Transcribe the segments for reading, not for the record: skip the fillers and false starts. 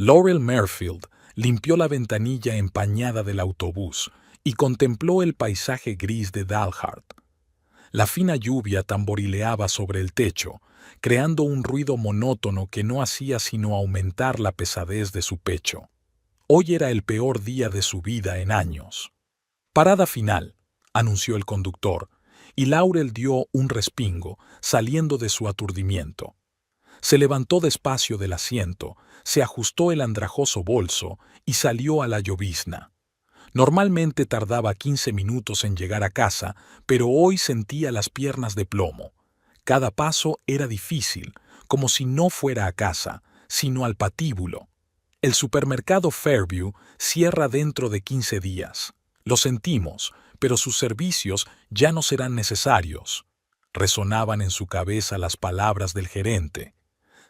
Laurel Merfield limpió la ventanilla empañada del autobús y contempló el paisaje gris de Dalhart. La fina lluvia tamborileaba sobre el techo, creando un ruido monótono que no hacía sino aumentar la pesadez de su pecho. Hoy era el peor día de su vida en años. «Parada final», anunció el conductor, y Laurel dio un respingo, saliendo de su aturdimiento. Se levantó despacio del asiento, se ajustó el andrajoso bolso y salió a la llovizna. Normalmente tardaba 15 minutos en llegar a casa, pero hoy sentía las piernas de plomo. Cada paso era difícil, como si no fuera a casa, sino al patíbulo. El supermercado Fairview cierra dentro de 15 días. Lo sentimos, pero sus servicios ya no serán necesarios. Resonaban en su cabeza las palabras del gerente.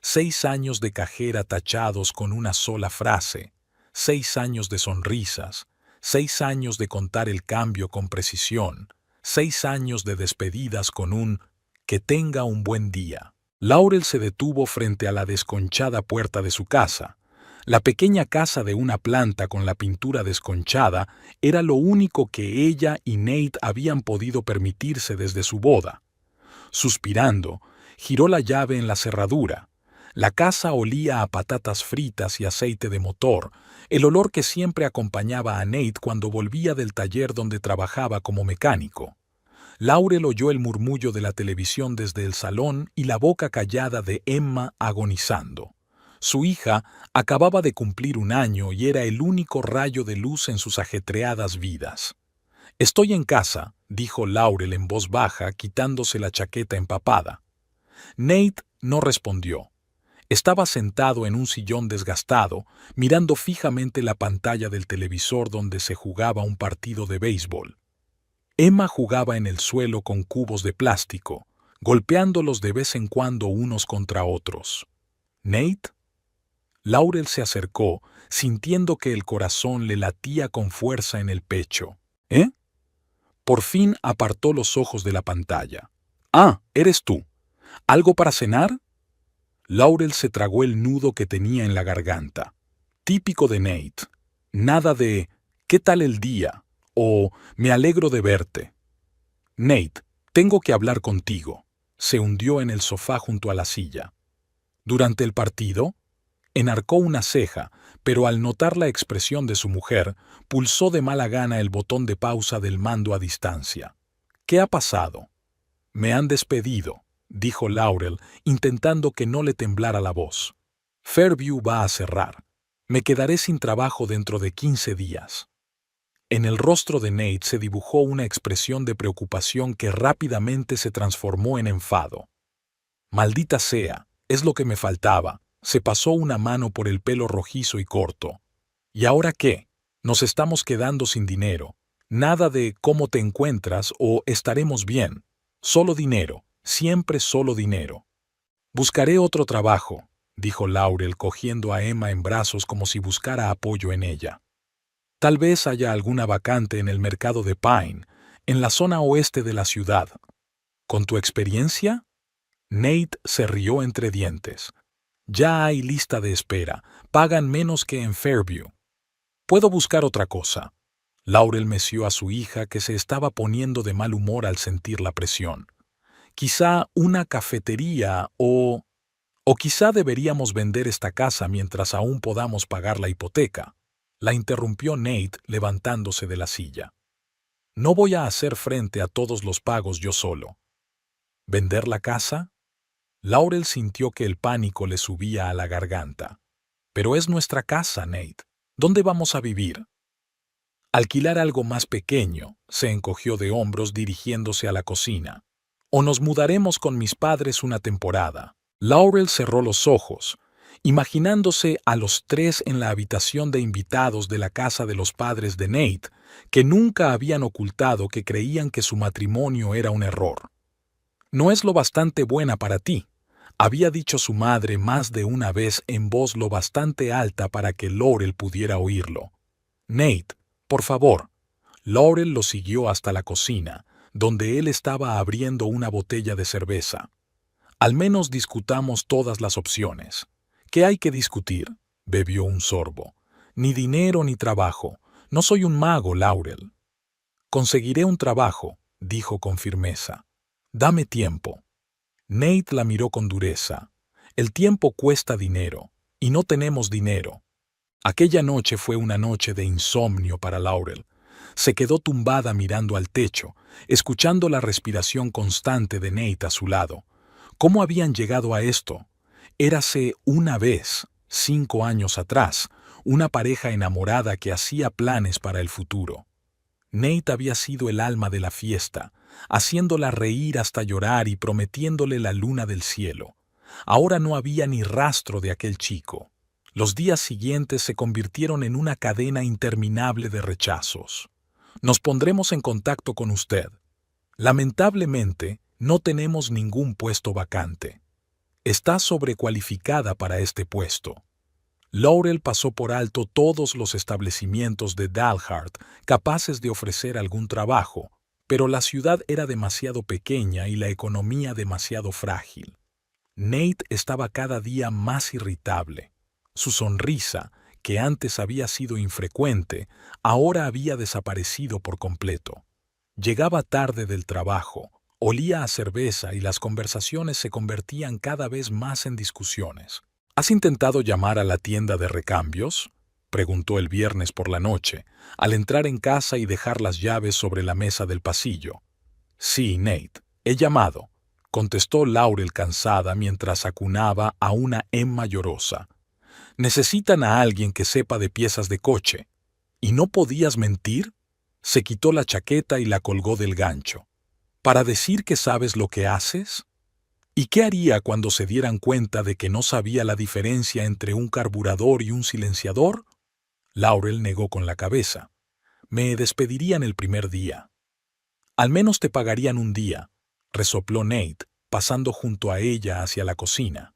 6 años de cajera tachados con una sola frase. 6 años de sonrisas. 6 años de contar el cambio con precisión. 6 años de despedidas con un «que tenga un buen día». Laurel se detuvo frente a la desconchada puerta de su casa. La pequeña casa de una planta con la pintura desconchada era lo único que ella y Nate habían podido permitirse desde su boda. Suspirando, giró la llave en la cerradura. La casa olía a patatas fritas y aceite de motor, el olor que siempre acompañaba a Nate cuando volvía del taller donde trabajaba como mecánico. Laurel oyó el murmullo de la televisión desde el salón y la boca callada de Emma agonizando. Su hija acababa de cumplir 1 año y era el único rayo de luz en sus ajetreadas vidas. «Estoy en casa», dijo Laurel en voz baja, quitándose la chaqueta empapada. Nate no respondió. Estaba sentado en un sillón desgastado, mirando fijamente la pantalla del televisor donde se jugaba un partido de béisbol. Emma jugaba en el suelo con cubos de plástico, golpeándolos de vez en cuando unos contra otros. «¿Nate?» Laurel se acercó, sintiendo que el corazón le latía con fuerza en el pecho. «¿Eh?» Por fin apartó los ojos de la pantalla. «Ah, ¿eres tú? ¿Algo para cenar?» Laurel se tragó el nudo que tenía en la garganta. Típico de Nate. Nada de «¿qué tal el día?» o «me alegro de verte». «Nate, tengo que hablar contigo». Se hundió en el sofá junto a la silla. «¿Durante el partido?» Enarcó una ceja, pero al notar la expresión de su mujer, pulsó de mala gana el botón de pausa del mando a distancia. «¿Qué ha pasado?» «Me han despedido», dijo Laurel, intentando que no le temblara la voz. «Fairview va a cerrar. Me quedaré sin trabajo dentro de 15 días». En el rostro de Nate se dibujó una expresión de preocupación que rápidamente se transformó en enfado. «Maldita sea, es lo que me faltaba». Se pasó una mano por el pelo rojizo y corto. «¿Y ahora qué? Nos estamos quedando sin dinero. Nada de «¿cómo te encuentras?» o «estaremos bien». Solo dinero, siempre solo dinero». «Buscaré otro trabajo», dijo Laurel cogiendo a Emma en brazos como si buscara apoyo en ella. «Tal vez haya alguna vacante en el mercado de Pine, en la zona oeste de la ciudad». «¿Con tu experiencia?» Nate se rió entre dientes. «Ya hay lista de espera. Pagan menos que en Fairview». «Puedo buscar otra cosa». Laurel meció a su hija, que se estaba poniendo de mal humor al sentir la presión. «Quizá una cafetería o quizá deberíamos vender esta casa mientras aún podamos pagar la hipoteca», la interrumpió Nate levantándose de la silla. «No voy a hacer frente a todos los pagos yo solo». «¿Vender la casa?» Laurel sintió que el pánico le subía a la garganta. «Pero es nuestra casa, Nate. ¿Dónde vamos a vivir?» «Alquilar algo más pequeño», se encogió de hombros dirigiéndose a la cocina. «O nos mudaremos con mis padres una temporada». Laurel cerró los ojos, imaginándose a los 3 en la habitación de invitados de la casa de los padres de Nate, que nunca habían ocultado que creían que su matrimonio era un error. «No es lo bastante buena para ti», había dicho su madre más de una vez en voz lo bastante alta para que Laurel pudiera oírlo. «Nate, por favor». Laurel lo siguió hasta la cocina, donde él estaba abriendo una botella de cerveza. «Al menos discutamos todas las opciones. ¿Qué hay que discutir? bebió un sorbo. Ni dinero ni trabajo. No soy un mago, Laurel. Conseguiré un trabajo, dijo con firmeza. Dame tiempo. Nate la miró con dureza. El tiempo cuesta dinero, y no tenemos dinero. Aquella noche fue una noche de insomnio para Laurel. Se quedó tumbada mirando al techo, escuchando la respiración constante de Nate a su lado. ¿Cómo habían llegado a esto? Érase una vez, 5 años atrás, una pareja enamorada que hacía planes para el futuro. Nate había sido el alma de la fiesta, haciéndola reír hasta llorar y prometiéndole la luna del cielo. Ahora no había ni rastro de aquel chico. Los días siguientes se convirtieron en una cadena interminable de rechazos. Nos pondremos en contacto con usted. Lamentablemente, no tenemos ningún puesto vacante. Está sobrecualificada para este puesto. Laurel pasó por alto todos los establecimientos de Dalhart capaces de ofrecer algún trabajo, pero la ciudad era demasiado pequeña y la economía demasiado frágil. Nate estaba cada día más irritable. Su sonrisa, que antes había sido infrecuente, ahora había desaparecido por completo. Llegaba tarde del trabajo, olía a cerveza y las conversaciones se convertían cada vez más en discusiones. ¿Has intentado llamar a la tienda de recambios?, preguntó el viernes por la noche, al entrar en casa y dejar las llaves sobre la mesa del pasillo. Sí, Nate, he llamado, contestó Laurel cansada mientras acunaba a una Emma llorosa. Necesitan a alguien que sepa de piezas de coche. ¿Y no podías mentir? Se quitó la chaqueta y la colgó del gancho. ¿Para decir que sabes lo que haces? ¿Y qué haría cuando se dieran cuenta de que no sabía la diferencia entre un carburador y un silenciador? Laurel negó con la cabeza. Me despedirían el primer día. Al menos te pagarían un día, resopló Nate, pasando junto a ella hacia la cocina.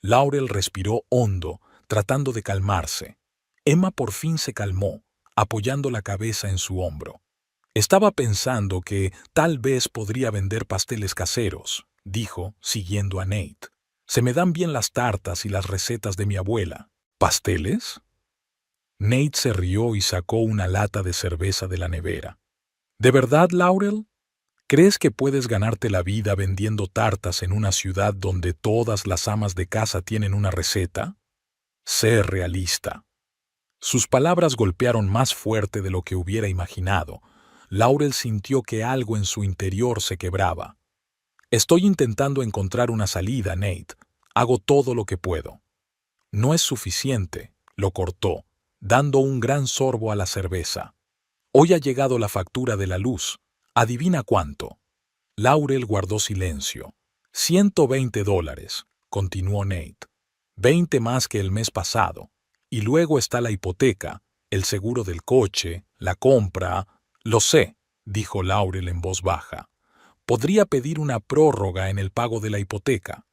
Laurel respiró hondo, tratando de calmarse. Emma por fin se calmó, apoyando la cabeza en su hombro. Estaba pensando que tal vez podría vender pasteles caseros, dijo, siguiendo a Nate. Se me dan bien las tartas y las recetas de mi abuela. ¿Pasteles? Nate se rió y sacó una lata de cerveza de la nevera. ¿De verdad, Laurel? ¿Crees que puedes ganarte la vida vendiendo tartas en una ciudad donde todas las amas de casa tienen una receta? Sé realista. Sus palabras golpearon más fuerte de lo que hubiera imaginado. Laurel sintió que algo en su interior se quebraba. Estoy intentando encontrar una salida, Nate. Hago todo lo que puedo. No es suficiente, lo cortó, dando un gran sorbo a la cerveza. Hoy ha llegado la factura de la luz. ¿Adivina cuánto? Laurel guardó silencio. $120, continuó Nate. 20 más que el mes pasado. Y luego está la hipoteca, el seguro del coche, la compra. Lo sé, dijo Laurel en voz baja. Podría pedir una prórroga en el pago de la hipoteca.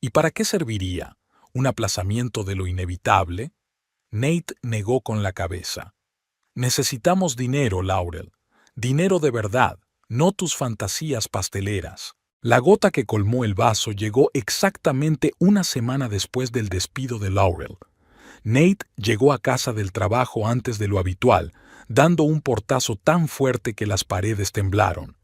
¿Y para qué serviría? ¿Un aplazamiento de lo inevitable? Nate negó con la cabeza. Necesitamos dinero, Laurel. Dinero de verdad, no tus fantasías pasteleras. La gota que colmó el vaso llegó exactamente una semana después del despido de Laurel. Nate llegó a casa del trabajo antes de lo habitual, dando un portazo tan fuerte que las paredes temblaron.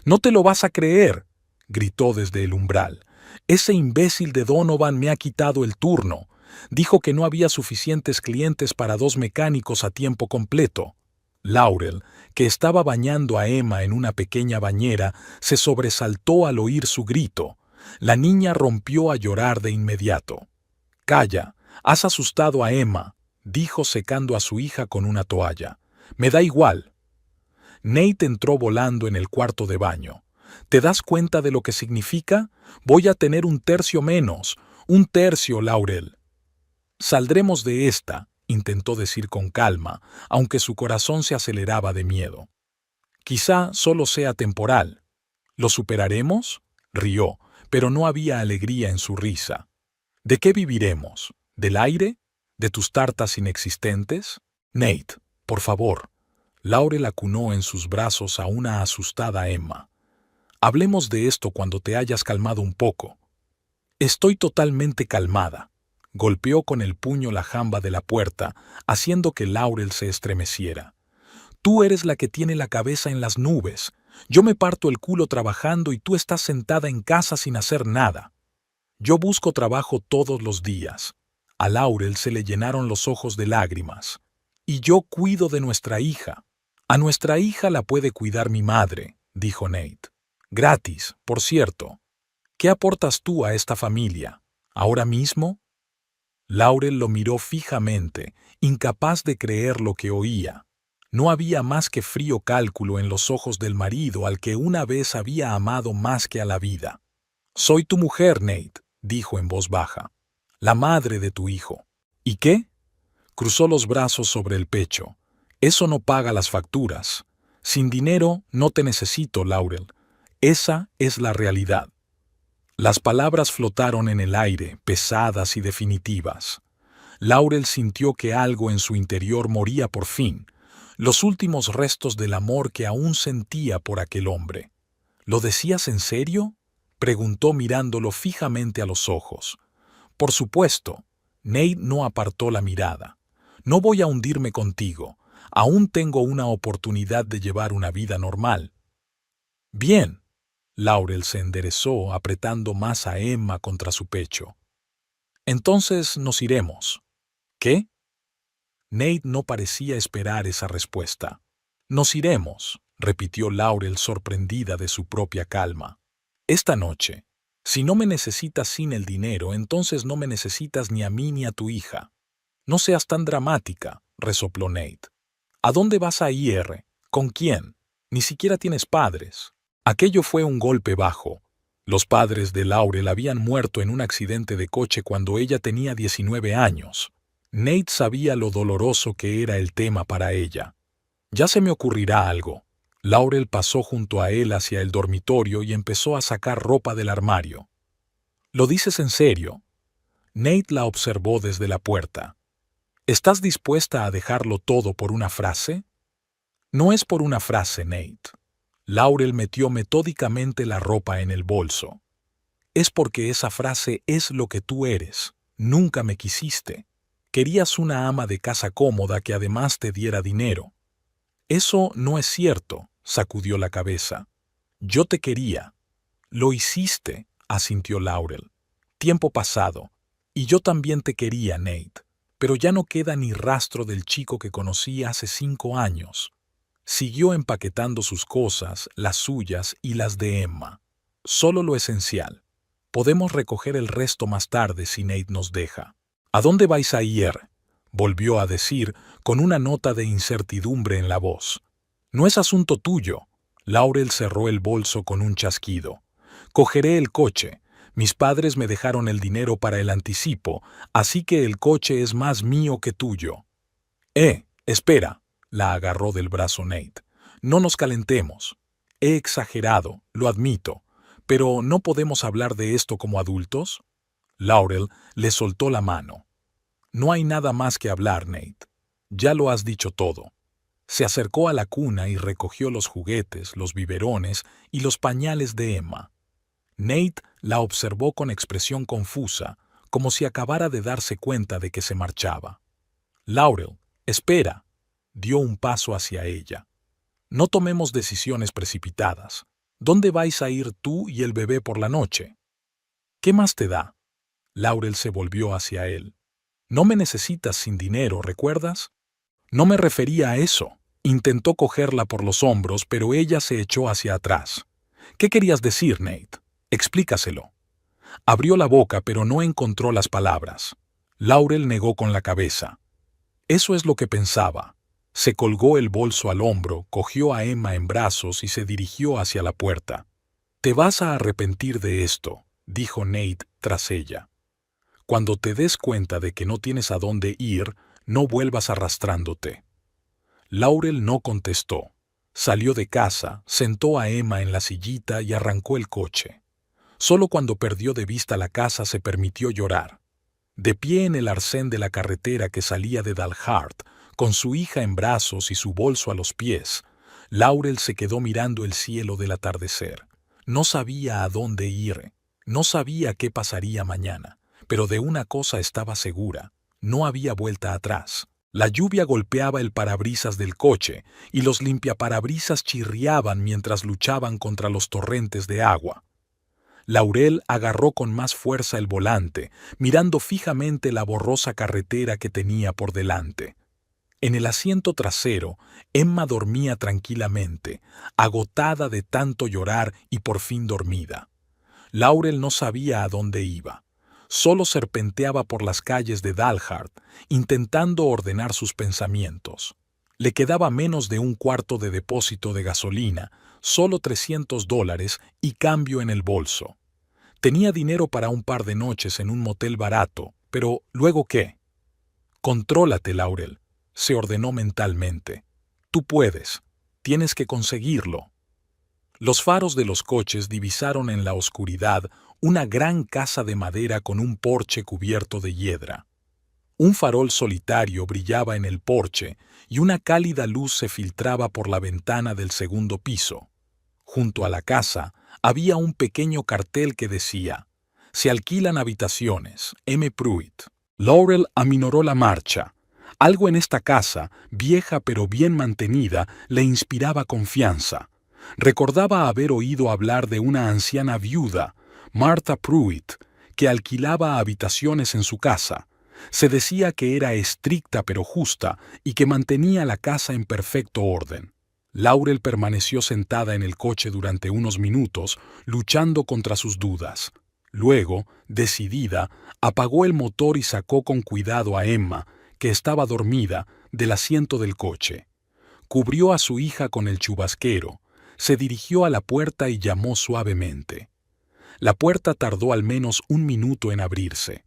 «¡No te lo vas a creer!», gritó desde el umbral. «Ese imbécil de Donovan me ha quitado el turno. Dijo que no había suficientes clientes para 2 mecánicos a tiempo completo». Laurel, que estaba bañando a Emma en una pequeña bañera, se sobresaltó al oír su grito. La niña rompió a llorar de inmediato. «Calla, has asustado a Emma», dijo secando a su hija con una toalla. «Me da igual». Nate entró volando en el cuarto de baño. ¿Te das cuenta de lo que significa? Voy a tener 1/3 menos. 1/3, Laurel. Saldremos de esta, intentó decir con calma, aunque su corazón se aceleraba de miedo. Quizá solo sea temporal. ¿Lo superaremos? Rió, pero no había alegría en su risa. ¿De qué viviremos? ¿Del aire? ¿De tus tartas inexistentes? Nate, por favor. Laurel acunó en sus brazos a una asustada Emma. Hablemos de esto cuando te hayas calmado un poco. Estoy totalmente calmada. Golpeó con el puño la jamba de la puerta, haciendo que Laurel se estremeciera. Tú eres la que tiene la cabeza en las nubes. Yo me parto el culo trabajando y tú estás sentada en casa sin hacer nada. Yo busco trabajo todos los días. A Laurel se le llenaron los ojos de lágrimas. Y yo cuido de nuestra hija. A nuestra hija la puede cuidar mi madre, dijo Nate. Gratis, por cierto. ¿Qué aportas tú a esta familia? ¿Ahora mismo? Laurel lo miró fijamente, incapaz de creer lo que oía. No había más que frío cálculo en los ojos del marido al que una vez había amado más que a la vida. Soy tu mujer, Nate, dijo en voz baja. La madre de tu hijo. ¿Y qué? Cruzó los brazos sobre el pecho. Eso no paga las facturas. Sin dinero no te necesito, Laurel. Esa es la realidad. Las palabras flotaron en el aire, pesadas y definitivas. Laurel sintió que algo en su interior moría por fin, los últimos restos del amor que aún sentía por aquel hombre. ¿Lo decías en serio?, preguntó mirándolo fijamente a los ojos. Por supuesto. Nate no apartó la mirada. No voy a hundirme contigo. Aún tengo una oportunidad de llevar una vida normal. Bien. Laurel se enderezó, apretando más a Emma contra su pecho. Entonces nos iremos. ¿Qué? Nate no parecía esperar esa respuesta. Nos iremos, repitió Laurel sorprendida de su propia calma. Esta noche. Si no me necesitas sin el dinero, entonces no me necesitas ni a mí ni a tu hija. No seas tan dramática, resopló Nate. ¿A dónde vas a ir? ¿Con quién? Ni siquiera tienes padres. Aquello fue un golpe bajo. Los padres de Laurel habían muerto en un accidente de coche cuando ella tenía 19 años. Nate sabía lo doloroso que era el tema para ella. Ya se me ocurrirá algo. Laurel pasó junto a él hacia el dormitorio y empezó a sacar ropa del armario. ¿Lo dices en serio? Nate la observó desde la puerta. ¿Estás dispuesta a dejarlo todo por una frase? No es por una frase, Nate. Laurel metió metódicamente la ropa en el bolso. Es porque esa frase es lo que tú eres. Nunca me quisiste. Querías una ama de casa cómoda que además te diera dinero. Eso no es cierto, sacudió la cabeza. Yo te quería. Lo hiciste, asintió Laurel. Tiempo pasado. Y yo también te quería, Nate. Pero ya no queda ni rastro del chico que conocí hace 5 años. Siguió empaquetando sus cosas, las suyas y las de Emma. Solo lo esencial. Podemos recoger el resto más tarde si Nate nos deja. ¿A dónde vais a ir?, volvió a decir con una nota de incertidumbre en la voz. No es asunto tuyo. Laurel cerró el bolso con un chasquido. Cogeré el coche. Mis padres me dejaron el dinero para el anticipo, así que el coche es más mío que tuyo. Espera. La agarró del brazo Nate. No nos calentemos. He exagerado, lo admito, pero ¿no podemos hablar de esto como adultos? Laurel le soltó la mano. No hay nada más que hablar, Nate. Ya lo has dicho todo. Se acercó a la cuna y recogió los juguetes, los biberones y los pañales de Emma. Nate la observó con expresión confusa, como si acabara de darse cuenta de que se marchaba. Laurel, espera. Dio un paso hacia ella. No tomemos decisiones precipitadas. ¿Dónde vais a ir tú y el bebé por la noche? ¿Qué más te da? Laurel se volvió hacia él. No me necesitas sin dinero, ¿recuerdas? No me refería a eso. Intentó cogerla por los hombros, pero ella se echó hacia atrás. ¿Qué querías decir, Nate? Explícaselo. Abrió la boca, pero no encontró las palabras. Laurel negó con la cabeza. Eso es lo que pensaba. Se colgó el bolso al hombro, cogió a Emma en brazos y se dirigió hacia la puerta. Te vas a arrepentir de esto, dijo Nate tras ella. Cuando te des cuenta de que no tienes a dónde ir, no vuelvas arrastrándote. Laurel no contestó. Salió de casa, sentó a Emma en la sillita y arrancó el coche. Solo cuando perdió de vista la casa se permitió llorar. De pie en el arcén de la carretera que salía de Dalhart, con su hija en brazos y su bolso a los pies, Laurel se quedó mirando el cielo del atardecer. No sabía a dónde ir, no sabía qué pasaría mañana, pero de una cosa estaba segura: no había vuelta atrás. La lluvia golpeaba el parabrisas del coche y los limpiaparabrisas chirriaban mientras luchaban contra los torrentes de agua. Laurel agarró con más fuerza el volante, mirando fijamente la borrosa carretera que tenía por delante. En el asiento trasero, Emma dormía tranquilamente, agotada de tanto llorar y por fin dormida. Laurel no sabía a dónde iba. Solo serpenteaba por las calles de Dalhart, intentando ordenar sus pensamientos. Le quedaba menos de un cuarto de depósito de gasolina, solo $300 y cambio en el bolso. Tenía dinero para un par de noches en un motel barato, pero ¿luego qué? Contrólate, Laurel, se ordenó mentalmente. Tú puedes. Tienes que conseguirlo. Los faros de los coches divisaron en la oscuridad una gran casa de madera con un porche cubierto de hiedra. Un farol solitario brillaba en el porche y una cálida luz se filtraba por la ventana del segundo piso. Junto a la casa había un pequeño cartel que decía: «Se alquilan habitaciones, M. Pruitt». Laurel aminoró la marcha. Algo en esta casa, vieja pero bien mantenida, le inspiraba confianza. Recordaba haber oído hablar de una anciana viuda, Martha Pruitt, que alquilaba habitaciones en su casa. Se decía que era estricta pero justa y que mantenía la casa en perfecto orden. Laurel permaneció sentada en el coche durante unos minutos, luchando contra sus dudas. Luego, decidida, apagó el motor y sacó con cuidado a Emma, que estaba dormida, del asiento del coche. Cubrió a su hija con el chubasquero, se dirigió a la puerta y llamó suavemente. La puerta tardó al menos un minuto en abrirse.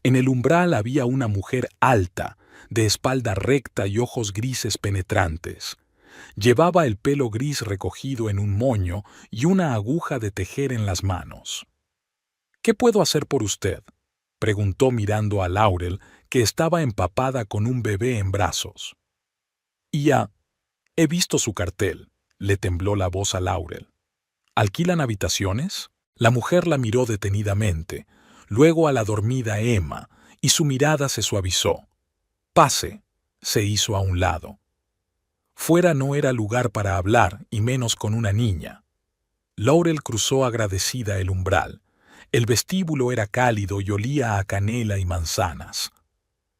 En el umbral había una mujer alta, de espalda recta y ojos grises penetrantes. Llevaba el pelo gris recogido en un moño y una aguja de tejer en las manos. «¿Qué puedo hacer por usted?», preguntó mirando a Laurel, que estaba empapada con un bebé en brazos. He visto su cartel», le tembló la voz a Laurel. «¿Alquilan habitaciones?». La mujer la miró detenidamente, luego a la dormida Emma, y su mirada se suavizó. «Pase», se hizo a un lado. Fuera no era lugar para hablar, y menos con una niña. Laurel cruzó agradecida el umbral. El vestíbulo era cálido y olía a canela y manzanas.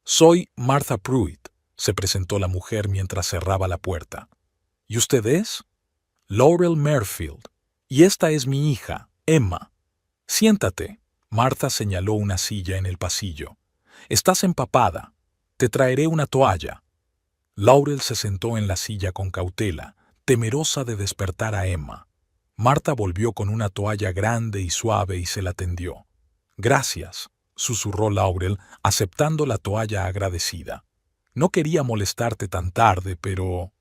«Soy Martha Pruitt», se presentó la mujer mientras cerraba la puerta. «¿Y usted es?». «Laurel Merfield. Y esta es mi hija, Emma». «Siéntate», Martha señaló una silla en el pasillo. «Estás empapada. Te traeré una toalla». Laurel se sentó en la silla con cautela, temerosa de despertar a Emma. Martha volvió con una toalla grande y suave y se la tendió. «Gracias», susurró Laurel, aceptando la toalla agradecida. «No quería molestarte tan tarde, pero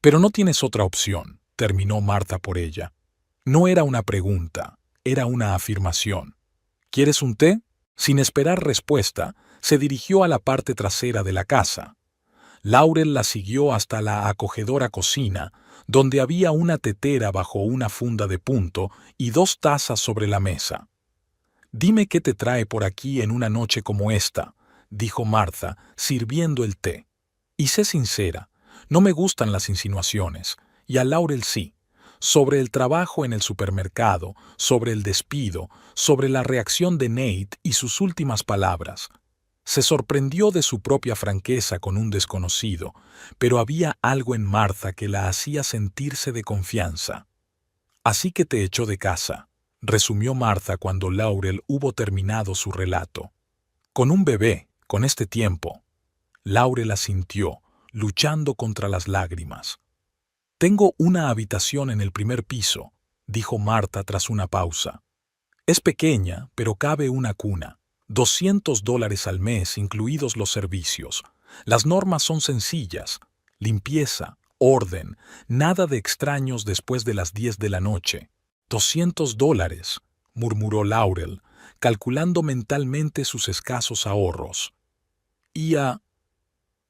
no tienes otra opción», terminó Martha por ella. No era una pregunta, era una afirmación. «¿Quieres un té?». Sin esperar respuesta, se dirigió a la parte trasera de la casa. Laurel la siguió hasta la acogedora cocina, donde había una tetera bajo una funda de punto y 2 tazas sobre la mesa. «Dime qué te trae por aquí en una noche como esta», dijo Martha, sirviendo el té. «Y sé sincera, no me gustan las insinuaciones, y a Laurel sí, sobre el trabajo en el supermercado, sobre el despido, sobre la reacción de Nate y sus últimas palabras». Se sorprendió de su propia franqueza con un desconocido, pero había algo en Martha que la hacía sentirse de confianza. «Así que te echó de casa», resumió Martha cuando Laurel hubo terminado su relato. «Con un bebé, con este tiempo». Laurel asintió, luchando contra las lágrimas. «Tengo una habitación en el primer piso», dijo Martha tras una pausa. «Es pequeña, pero cabe una cuna. $200 al mes, incluidos los servicios. Las normas son sencillas: limpieza, orden, nada de extraños después de las 10 de la noche». $200, murmuró Laurel, calculando mentalmente sus escasos ahorros.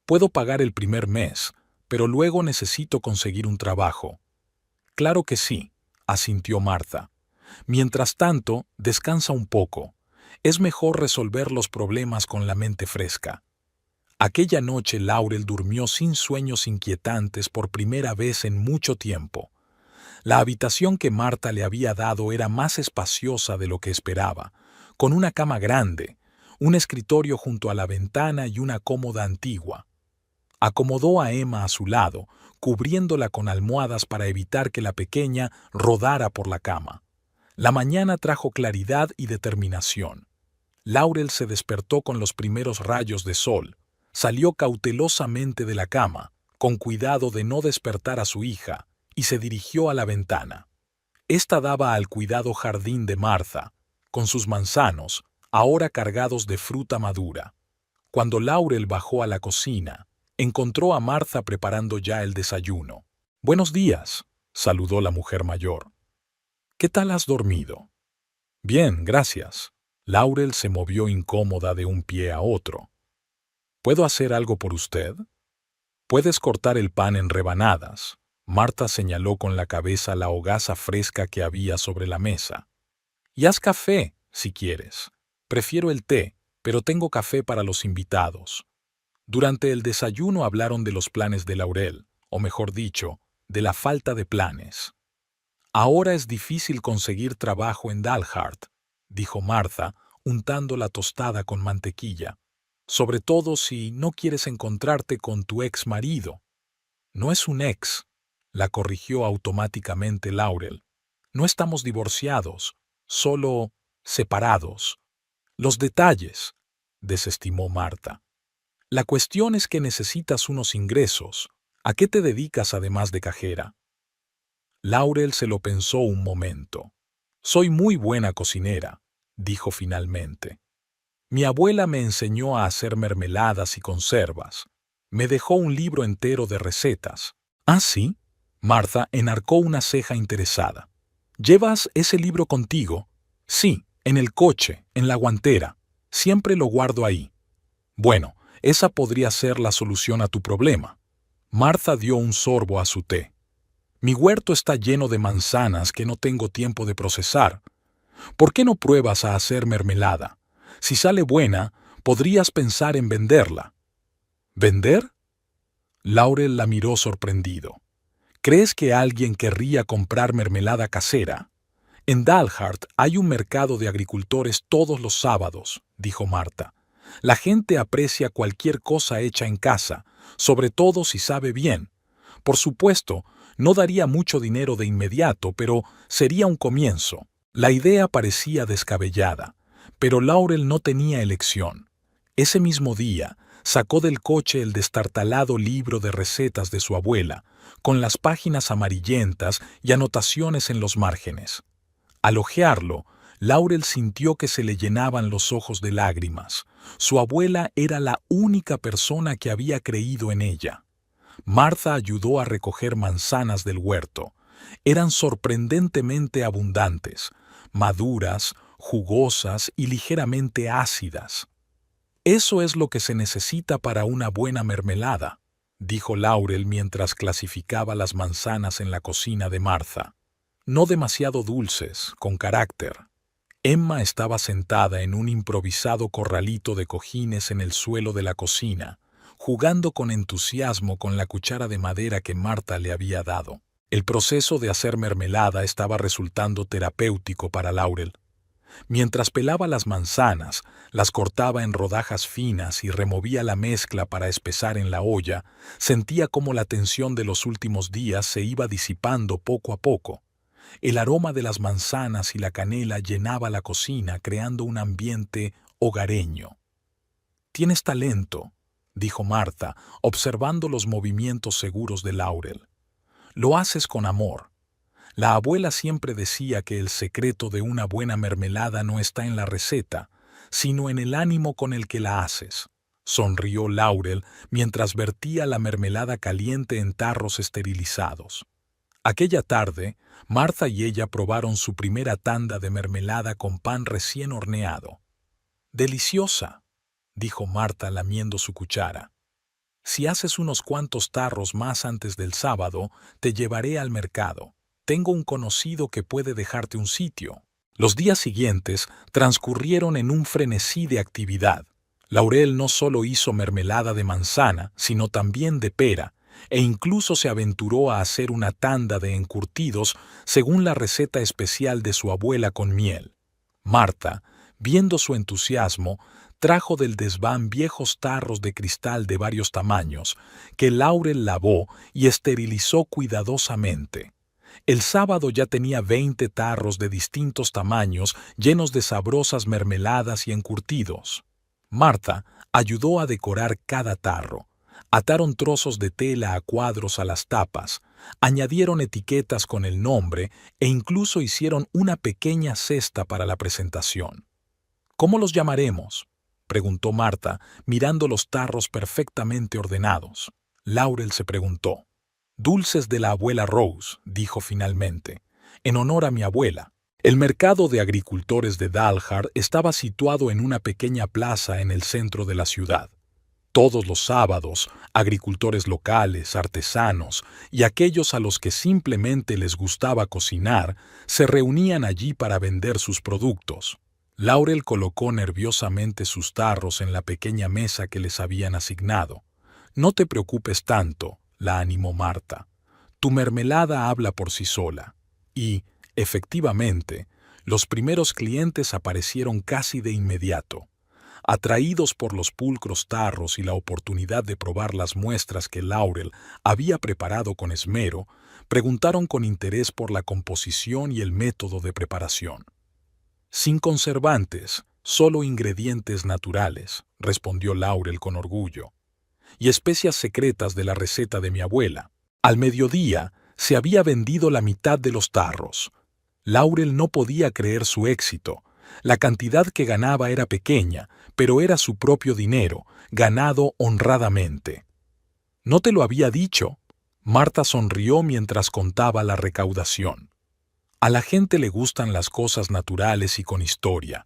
«Puedo pagar el primer mes, pero luego necesito conseguir un trabajo». «Claro que sí», asintió Martha. «Mientras tanto, descansa un poco. Es mejor resolver los problemas con la mente fresca. Aquella noche Laurel durmió sin sueños inquietantes por primera vez en mucho tiempo. La habitación que Marta le había dado era más espaciosa de lo que esperaba, con una cama grande, un escritorio junto a la ventana y una cómoda antigua. Acomodó a Emma a su lado, cubriéndola con almohadas para evitar que la pequeña rodara por la cama. La mañana trajo claridad y determinación. Laurel se despertó con los primeros rayos de sol, salió cautelosamente de la cama, con cuidado de no despertar a su hija, y se dirigió a la ventana. Esta daba al cuidado jardín de Martha, con sus manzanos, ahora cargados de fruta madura. Cuando Laurel bajó a la cocina, encontró a Martha preparando ya el desayuno. «Buenos días», saludó la mujer mayor. «¿Qué tal has dormido?» «Bien, gracias». Laurel se movió incómoda de un pie a otro. «¿Puedo hacer algo por usted?» «Puedes cortar el pan en rebanadas». Martha señaló con la cabeza la hogaza fresca que había sobre la mesa. «Y haz café, si quieres. Prefiero el té, pero tengo café para los invitados». Durante el desayuno hablaron de los planes de Laurel, o mejor dicho, de la falta de planes. «Ahora es difícil conseguir trabajo en Dalhart», dijo Martha, untando la tostada con mantequilla. «Sobre todo si no quieres encontrarte con tu ex marido». «No es un ex», la corrigió automáticamente Laurel. «No estamos divorciados, solo separados». «Los detalles», desestimó Martha. «La cuestión es que necesitas unos ingresos. ¿A qué te dedicas además de cajera?» Laurel se lo pensó un momento. «Soy muy buena cocinera», dijo finalmente. «Mi abuela me enseñó a hacer mermeladas y conservas. Me dejó un libro entero de recetas». «¿Ah, sí?» Martha enarcó una ceja interesada. «¿Llevas ese libro contigo?» «Sí, en el coche, en la guantera. Siempre lo guardo ahí». «Bueno, esa podría ser la solución a tu problema». Martha dio un sorbo a su té. «Mi huerto está lleno de manzanas que no tengo tiempo de procesar. ¿Por qué no pruebas a hacer mermelada? Si sale buena, podrías pensar en venderla». «¿Vender?» Laurel la miró sorprendido. «¿Crees que alguien querría comprar mermelada casera?» «En Dalhart hay un mercado de agricultores todos los sábados», dijo Martha. «La gente aprecia cualquier cosa hecha en casa, sobre todo si sabe bien. Por supuesto, no daría mucho dinero de inmediato, pero sería un comienzo». La idea parecía descabellada, pero Laurel no tenía elección. Ese mismo día, sacó del coche el destartalado libro de recetas de su abuela, con las páginas amarillentas y anotaciones en los márgenes. Al hojearlo, Laurel sintió que se le llenaban los ojos de lágrimas. Su abuela era la única persona que había creído en ella. Martha ayudó a recoger manzanas del huerto. Eran sorprendentemente abundantes, maduras, jugosas y ligeramente ácidas. «Eso es lo que se necesita para una buena mermelada», dijo Laurel mientras clasificaba las manzanas en la cocina de Martha. «No demasiado dulces, con carácter». Emma estaba sentada en un improvisado corralito de cojines en el suelo de la cocina, jugando con entusiasmo con la cuchara de madera que Martha le había dado. El proceso de hacer mermelada estaba resultando terapéutico para Laurel. Mientras pelaba las manzanas, las cortaba en rodajas finas y removía la mezcla para espesar en la olla, sentía cómo la tensión de los últimos días se iba disipando poco a poco. El aroma de las manzanas y la canela llenaba la cocina, creando un ambiente hogareño. «Tienes talento», dijo Martha, observando los movimientos seguros de Laurel. «Lo haces con amor». La abuela siempre decía que el secreto de una buena mermelada no está en la receta, sino en el ánimo con el que la haces. Sonrió Laurel mientras vertía la mermelada caliente en tarros esterilizados. Aquella tarde, Martha y ella probaron su primera tanda de mermelada con pan recién horneado. «Deliciosa», dijo Martha lamiendo su cuchara. «Si haces unos cuantos tarros más antes del sábado, te llevaré al mercado. Tengo un conocido que puede dejarte un sitio». Los días siguientes transcurrieron en un frenesí de actividad. Laurel no solo hizo mermelada de manzana, sino también de pera, e incluso se aventuró a hacer una tanda de encurtidos según la receta especial de su abuela con miel. Marta, viendo su entusiasmo, trajo del desván viejos tarros de cristal de varios tamaños, que Laurel lavó y esterilizó cuidadosamente. El sábado ya tenía 20 tarros de distintos tamaños llenos de sabrosas mermeladas y encurtidos. Marta ayudó a decorar cada tarro. Ataron trozos de tela a cuadros a las tapas, añadieron etiquetas con el nombre e incluso hicieron una pequeña cesta para la presentación. ¿Cómo los llamaremos?, preguntó Marta, mirando los tarros perfectamente ordenados. Laurel se preguntó. Dulces de la abuela Rose, dijo finalmente, en honor a mi abuela. El mercado de agricultores de Dalhart estaba situado en una pequeña plaza en el centro de la ciudad. Todos los sábados, agricultores locales, artesanos y aquellos a los que simplemente les gustaba cocinar se reunían allí para vender sus productos. Laurel colocó nerviosamente sus tarros en la pequeña mesa que les habían asignado. No te preocupes tanto, la animó Marta. Tu mermelada habla por sí sola. Y, efectivamente, los primeros clientes aparecieron casi de inmediato. Atraídos por los pulcros tarros y la oportunidad de probar las muestras que Laurel había preparado con esmero, preguntaron con interés por la composición y el método de preparación. Sin conservantes, solo ingredientes naturales, respondió Laurel con orgullo, y especias secretas de la receta de mi abuela. Al mediodía se había vendido la mitad de los tarros. Laurel no podía creer su éxito. La cantidad que ganaba era pequeña, pero era su propio dinero, ganado honradamente. ¿No te lo había dicho? Marta sonrió mientras contaba la recaudación. A la gente le gustan las cosas naturales y con historia.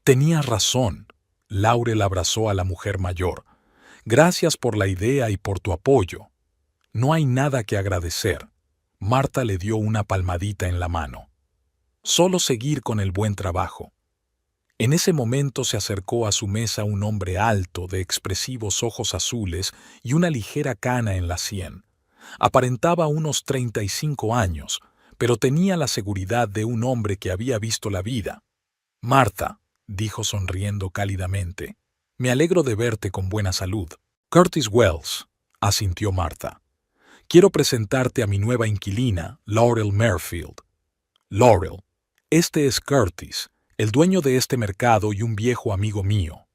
Tenías razón. Laurel abrazó a la mujer mayor. Gracias por la idea y por tu apoyo. No hay nada que agradecer. Marta le dio una palmadita en la mano. Solo seguir con el buen trabajo. En ese momento se acercó a su mesa un hombre alto, de expresivos ojos azules y una ligera cana en la sien. Aparentaba unos 35 años, pero tenía la seguridad de un hombre que había visto la vida. Marta, dijo sonriendo cálidamente, me alegro de verte con buena salud. Curtis Wells, asintió Marta. Quiero presentarte a mi nueva inquilina, Laurel Merfield. Laurel, este es Curtis, el dueño de este mercado y un viejo amigo mío.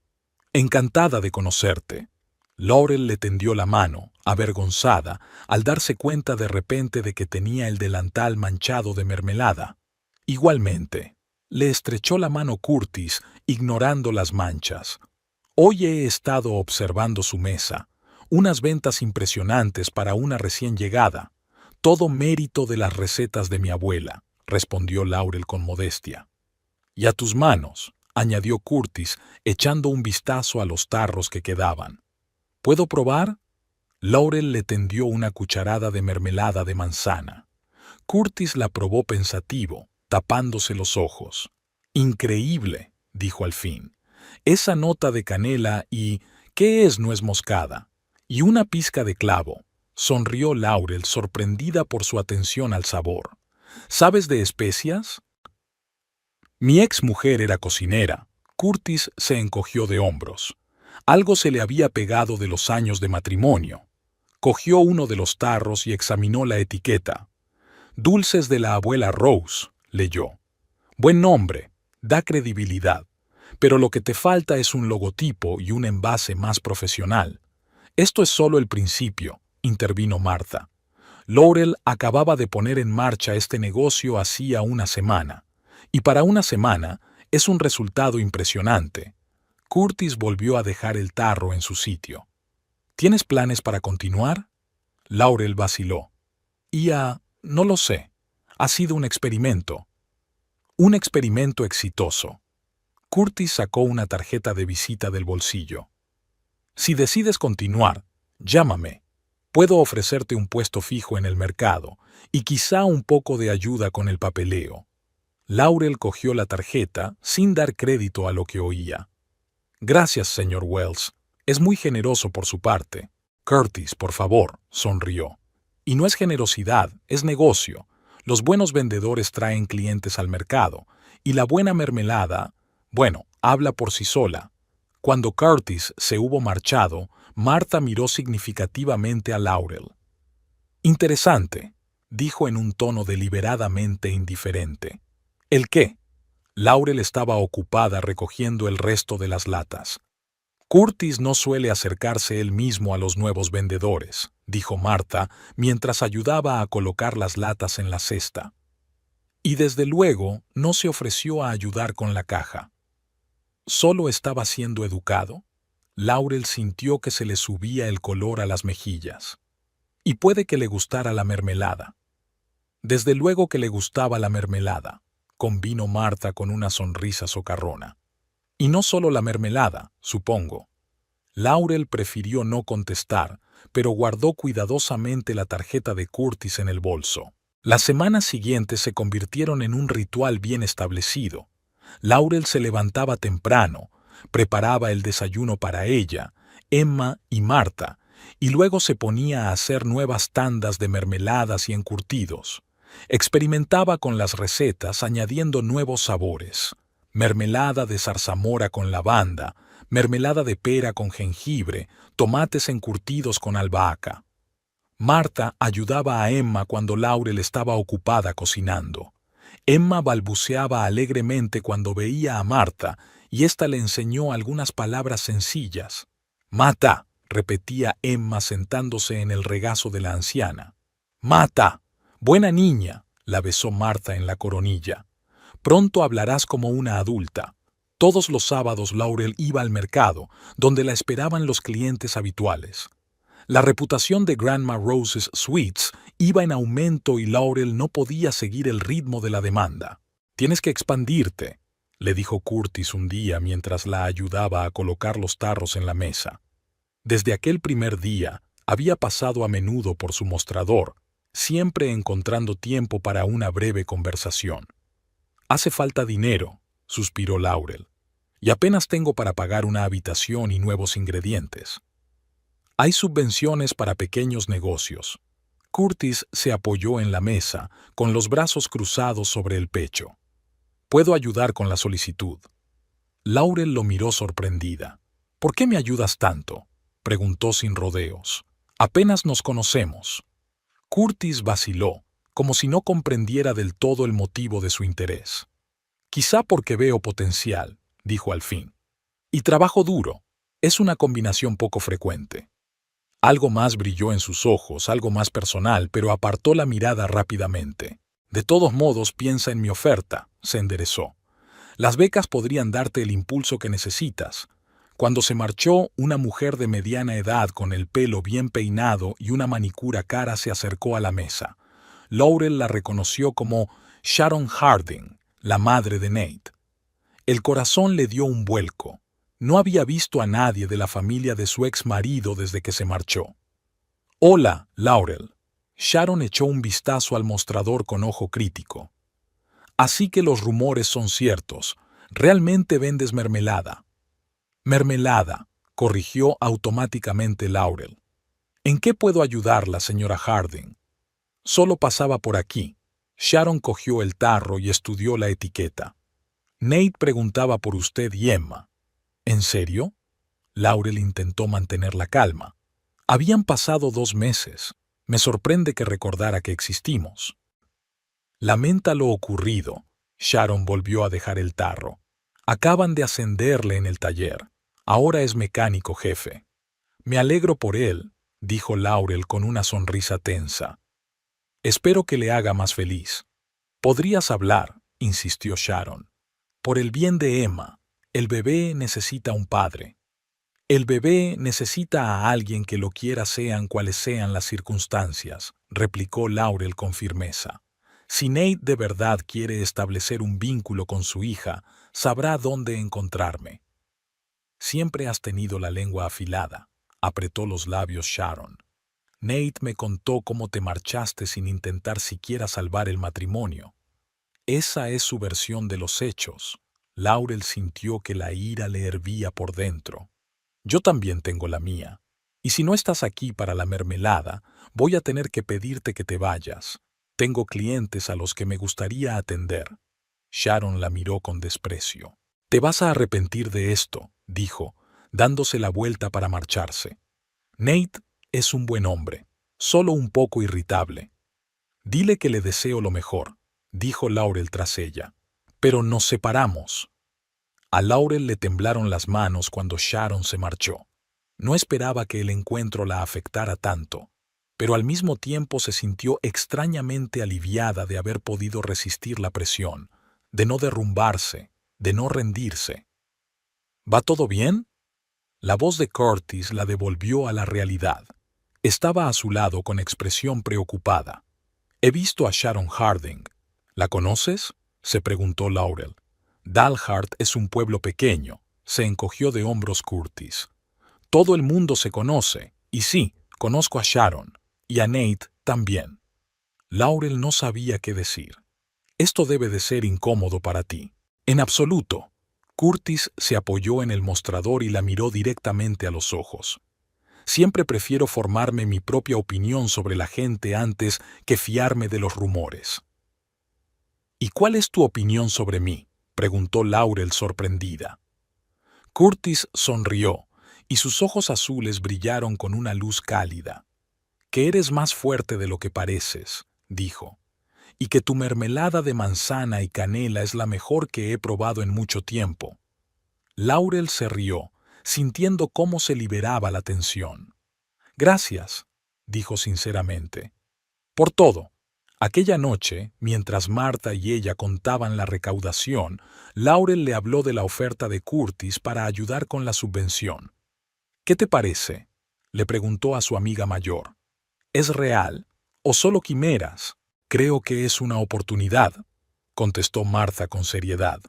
Encantada de conocerte. Laurel le tendió la mano, avergonzada, al darse cuenta de repente de que tenía el delantal manchado de mermelada. Igualmente, le estrechó la mano Curtis, ignorando las manchas. Hoy he estado observando su mesa. Unas ventas impresionantes para una recién llegada. Todo mérito de las recetas de mi abuela, respondió Laurel con modestia. Y a tus manos, añadió Curtis, echando un vistazo a los tarros que quedaban. ¿Puedo probar? Laurel le tendió una cucharada de mermelada de manzana. Curtis la probó pensativo, tapándose los ojos. Increíble, dijo al fin. Esa nota de canela y... ¿qué es nuez moscada? Y una pizca de clavo. Sonrió Laurel, sorprendida por su atención al sabor. ¿Sabes de especias? Mi ex mujer era cocinera. Curtis se encogió de hombros. Algo se le había pegado de los años de matrimonio. Cogió uno de los tarros y examinó la etiqueta. Dulces de la abuela Rose, leyó. Buen nombre, da credibilidad. Pero lo que te falta es un logotipo y un envase más profesional. Esto es solo el principio, intervino Marta. Laurel acababa de poner en marcha este negocio hacía una semana. Y para una semana es un resultado impresionante. Curtis volvió a dejar el tarro en su sitio. ¿Tienes planes para continuar? Laurel vaciló. No lo sé. Ha sido un experimento. Un experimento exitoso. Curtis sacó una tarjeta de visita del bolsillo. Si decides continuar, llámame. Puedo ofrecerte un puesto fijo en el mercado y quizá un poco de ayuda con el papeleo. Laurel cogió la tarjeta sin dar crédito a lo que oía. Gracias, señor Wells. Es muy generoso por su parte. Curtis, por favor, sonrió. Y no es generosidad, es negocio. Los buenos vendedores traen clientes al mercado. Y la buena mermelada, bueno, habla por sí sola. Cuando Curtis se hubo marchado, Martha miró significativamente a Laurel. Interesante, dijo en un tono deliberadamente indiferente. ¿El qué? Laurel estaba ocupada recogiendo el resto de las latas. Curtis no suele acercarse él mismo a los nuevos vendedores, dijo Martha mientras ayudaba a colocar las latas en la cesta. Y desde luego no se ofreció a ayudar con la caja. ¿Solo estaba siendo educado? Laurel sintió que se le subía el color a las mejillas. Y puede que le gustara la mermelada. Desde luego que le gustaba la mermelada, convino Martha con una sonrisa socarrona. Y no solo la mermelada, supongo. Laurel prefirió no contestar, pero guardó cuidadosamente la tarjeta de Curtis en el bolso. Las semanas siguientes se convirtieron en un ritual bien establecido. Laurel se levantaba temprano, preparaba el desayuno para ella, Emma y Martha, y luego se ponía a hacer nuevas tandas de mermeladas y encurtidos. Experimentaba con las recetas añadiendo nuevos sabores. Mermelada de zarzamora con lavanda, mermelada de pera con jengibre, tomates encurtidos con albahaca. Martha ayudaba a Emma cuando Laurel estaba ocupada cocinando. Emma balbuceaba alegremente cuando veía a Martha y ésta le enseñó algunas palabras sencillas. «Mata», repetía Emma sentándose en el regazo de la anciana. «Mata. Buena niña», la besó Martha en la coronilla. «Pronto hablarás como una adulta». Todos los sábados Laurel iba al mercado, donde la esperaban los clientes habituales. La reputación de Grandma Rose's Sweets iba en aumento y Laurel no podía seguir el ritmo de la demanda. «Tienes que expandirte», le dijo Curtis un día mientras la ayudaba a colocar los tarros en la mesa. Desde aquel primer día, había pasado a menudo por su mostrador, siempre encontrando tiempo para una breve conversación. «Hace falta dinero», suspiró Laurel, «y apenas tengo para pagar una habitación y nuevos ingredientes». «Hay subvenciones para pequeños negocios». Curtis se apoyó en la mesa, con los brazos cruzados sobre el pecho. «Puedo ayudar con la solicitud». Laurel lo miró sorprendida. «¿Por qué me ayudas tanto?», preguntó sin rodeos. «Apenas nos conocemos». Curtis vaciló, como si no comprendiera del todo el motivo de su interés. «Quizá porque veo potencial», dijo al fin. «Y trabajo duro. Es una combinación poco frecuente». Algo más brilló en sus ojos, algo más personal, pero apartó la mirada rápidamente. «De todos modos, piensa en mi oferta», se enderezó. «Las becas podrían darte el impulso que necesitas». Cuando se marchó, una mujer de mediana edad con el pelo bien peinado y una manicura cara se acercó a la mesa. Laurel la reconoció como Sharon Harding, la madre de Nate. El corazón le dio un vuelco. No había visto a nadie de la familia de su ex marido desde que se marchó. «Hola, Laurel». Sharon echó un vistazo al mostrador con ojo crítico. «Así que los rumores son ciertos. Realmente vendes mermelada». «Mermelada», corrigió automáticamente Laurel. «¿En qué puedo ayudarla, señora Harding?» «Solo pasaba por aquí». Sharon cogió el tarro y estudió la etiqueta. «Nate preguntaba por usted y Emma». «¿En serio?». Laurel intentó mantener la calma. «Habían pasado 2 meses. Me sorprende que recordara que existimos». «Lamenta lo ocurrido». Sharon volvió a dejar el tarro. «Acaban de ascenderle en el taller. Ahora es mecánico jefe». «Me alegro por él», dijo Laurel con una sonrisa tensa. «Espero que le haga más feliz». «Podrías hablar», insistió Sharon. «Por el bien de Emma, el bebé necesita un padre». «El bebé necesita a alguien que lo quiera sean cuales sean las circunstancias», replicó Laurel con firmeza. «Si Nate de verdad quiere establecer un vínculo con su hija, sabrá dónde encontrarme». «Siempre has tenido la lengua afilada», apretó los labios Sharon. «Nate me contó cómo te marchaste sin intentar siquiera salvar el matrimonio». Esa es su versión de los hechos. Laurel sintió que la ira le hervía por dentro. Yo también tengo la mía. Y si no estás aquí para la mermelada, voy a tener que pedirte que te vayas. Tengo clientes a los que me gustaría atender. Sharon la miró con desprecio. Te vas a arrepentir de esto, dijo, dándose la vuelta para marcharse. Nate es un buen hombre, solo un poco irritable. Dile que le deseo lo mejor, dijo Laurel tras ella. Pero nos separamos. A Laurel le temblaron las manos cuando Sharon se marchó. No esperaba que el encuentro la afectara tanto, pero al mismo tiempo se sintió extrañamente aliviada de haber podido resistir la presión, de no derrumbarse, de no rendirse. ¿Va todo bien? La voz de Curtis la devolvió a la realidad. Estaba a su lado con expresión preocupada. He visto a Sharon Harding. ¿La conoces?, se preguntó Laurel. Dalhart es un pueblo pequeño, se encogió de hombros Curtis. Todo el mundo se conoce, y sí, conozco a Sharon, y a Nate también. Laurel no sabía qué decir. Esto debe de ser incómodo para ti. En absoluto. Curtis se apoyó en el mostrador y la miró directamente a los ojos. Siempre prefiero formarme mi propia opinión sobre la gente antes que fiarme de los rumores. ¿Y cuál es tu opinión sobre mí?, preguntó Laurel sorprendida. Curtis sonrió, y sus ojos azules brillaron con una luz cálida. Que eres más fuerte de lo que pareces, dijo, y que tu mermelada de manzana y canela es la mejor que he probado en mucho tiempo. Laurel se rió, sintiendo cómo se liberaba la tensión. Gracias, dijo sinceramente. Por todo. Aquella noche, mientras Martha y ella contaban la recaudación, Laurel le habló de la oferta de Curtis para ayudar con la subvención. ¿Qué te parece?, le preguntó a su amiga mayor. ¿Es real o solo quimeras? Creo que es una oportunidad, contestó Martha con seriedad.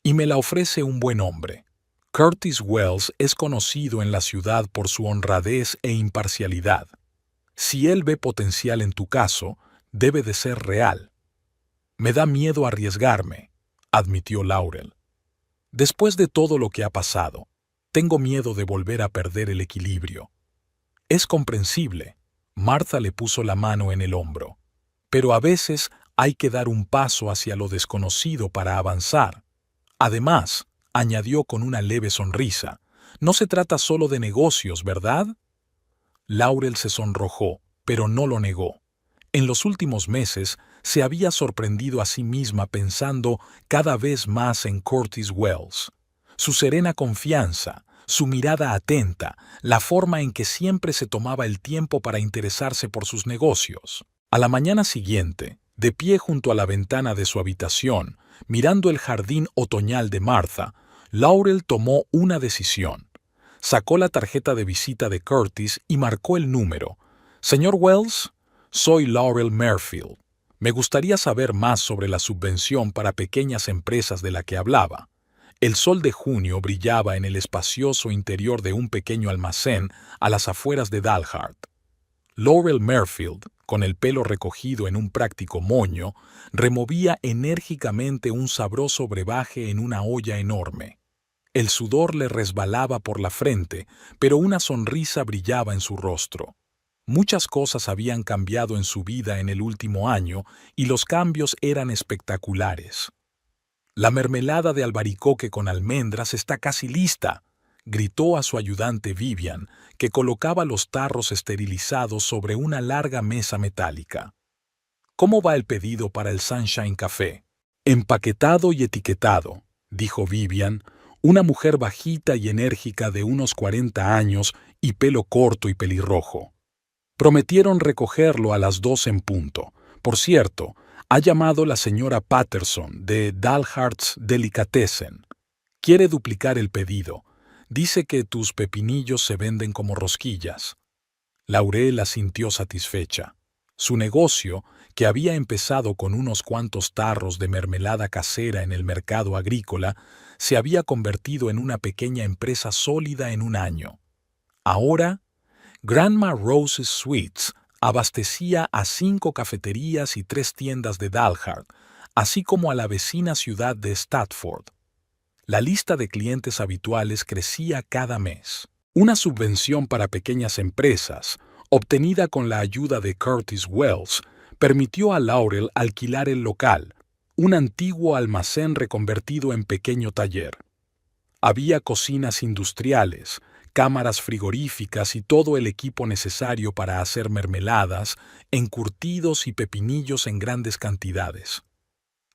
Y me la ofrece un buen hombre. Curtis Wells es conocido en la ciudad por su honradez e imparcialidad. Si él ve potencial en tu caso, debe de ser real. Me da miedo arriesgarme, admitió Laurel. Después de todo lo que ha pasado, tengo miedo de volver a perder el equilibrio. Es comprensible. Martha le puso la mano en el hombro. Pero a veces hay que dar un paso hacia lo desconocido para avanzar. Además, añadió con una leve sonrisa, no se trata solo de negocios, ¿verdad? Laurel se sonrojó, pero no lo negó. En los últimos meses se había sorprendido a sí misma pensando cada vez más en Curtis Wells. Su serena confianza, su mirada atenta, la forma en que siempre se tomaba el tiempo para interesarse por sus negocios. A la mañana siguiente, de pie junto a la ventana de su habitación, mirando el jardín otoñal de Martha, Laurel tomó una decisión. Sacó la tarjeta de visita de Curtis y marcó el número. «Señor Wells, soy Laurel Merfield. Me gustaría saber más sobre la subvención para pequeñas empresas de la que hablaba». El sol de junio brillaba en el espacioso interior de un pequeño almacén a las afueras de Dalhart. Laurel Merfield, con el pelo recogido en un práctico moño, removía enérgicamente un sabroso brebaje en una olla enorme. El sudor le resbalaba por la frente, pero una sonrisa brillaba en su rostro. Muchas cosas habían cambiado en su vida en el último año y los cambios eran espectaculares. «La mermelada de albaricoque con almendras está casi lista», gritó a su ayudante Vivian, que colocaba los tarros esterilizados sobre una larga mesa metálica. «¿Cómo va el pedido para el Sunshine Café?» «Empaquetado y etiquetado», dijo Vivian, una mujer bajita y enérgica de unos 40 años y pelo corto y pelirrojo. Prometieron recogerlo a las 2 en punto. Por cierto, ha llamado la señora Patterson de Dalhart's Delicatessen. Quiere duplicar el pedido. Dice que tus pepinillos se venden como rosquillas. Laurel asintió satisfecha. Su negocio, que había empezado con unos cuantos tarros de mermelada casera en el mercado agrícola, se había convertido en una pequeña empresa sólida en un año. Ahora, Grandma Rose's Sweets abastecía a 5 cafeterías y 3 tiendas de Dalhart, así como a la vecina ciudad de Stafford. La lista de clientes habituales crecía cada mes. Una subvención para pequeñas empresas, obtenida con la ayuda de Curtis Wells, permitió a Laurel alquilar el local, un antiguo almacén reconvertido en pequeño taller. Había cocinas industriales, cámaras frigoríficas y todo el equipo necesario para hacer mermeladas, encurtidos y pepinillos en grandes cantidades.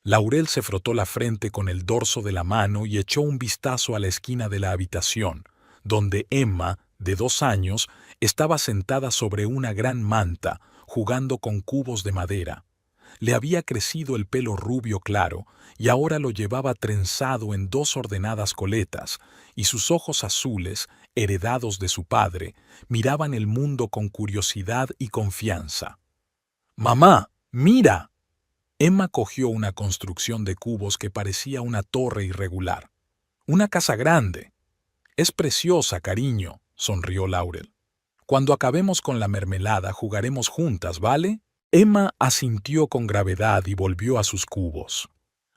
Laurel se frotó la frente con el dorso de la mano y echó un vistazo a la esquina de la habitación, donde Emma, de 2 años, estaba sentada sobre una gran manta, jugando con cubos de madera. Le había crecido el pelo rubio claro y ahora lo llevaba trenzado en 2 ordenadas coletas, y sus ojos azules, heredados de su padre, miraban el mundo con curiosidad y confianza. «¡Mamá, mira!». Emma cogió una construcción de cubos que parecía una torre irregular. «Una casa grande». «Es preciosa, cariño», sonrió Laurel. «Cuando acabemos con la mermelada jugaremos juntas, ¿vale?». Emma asintió con gravedad y volvió a sus cubos.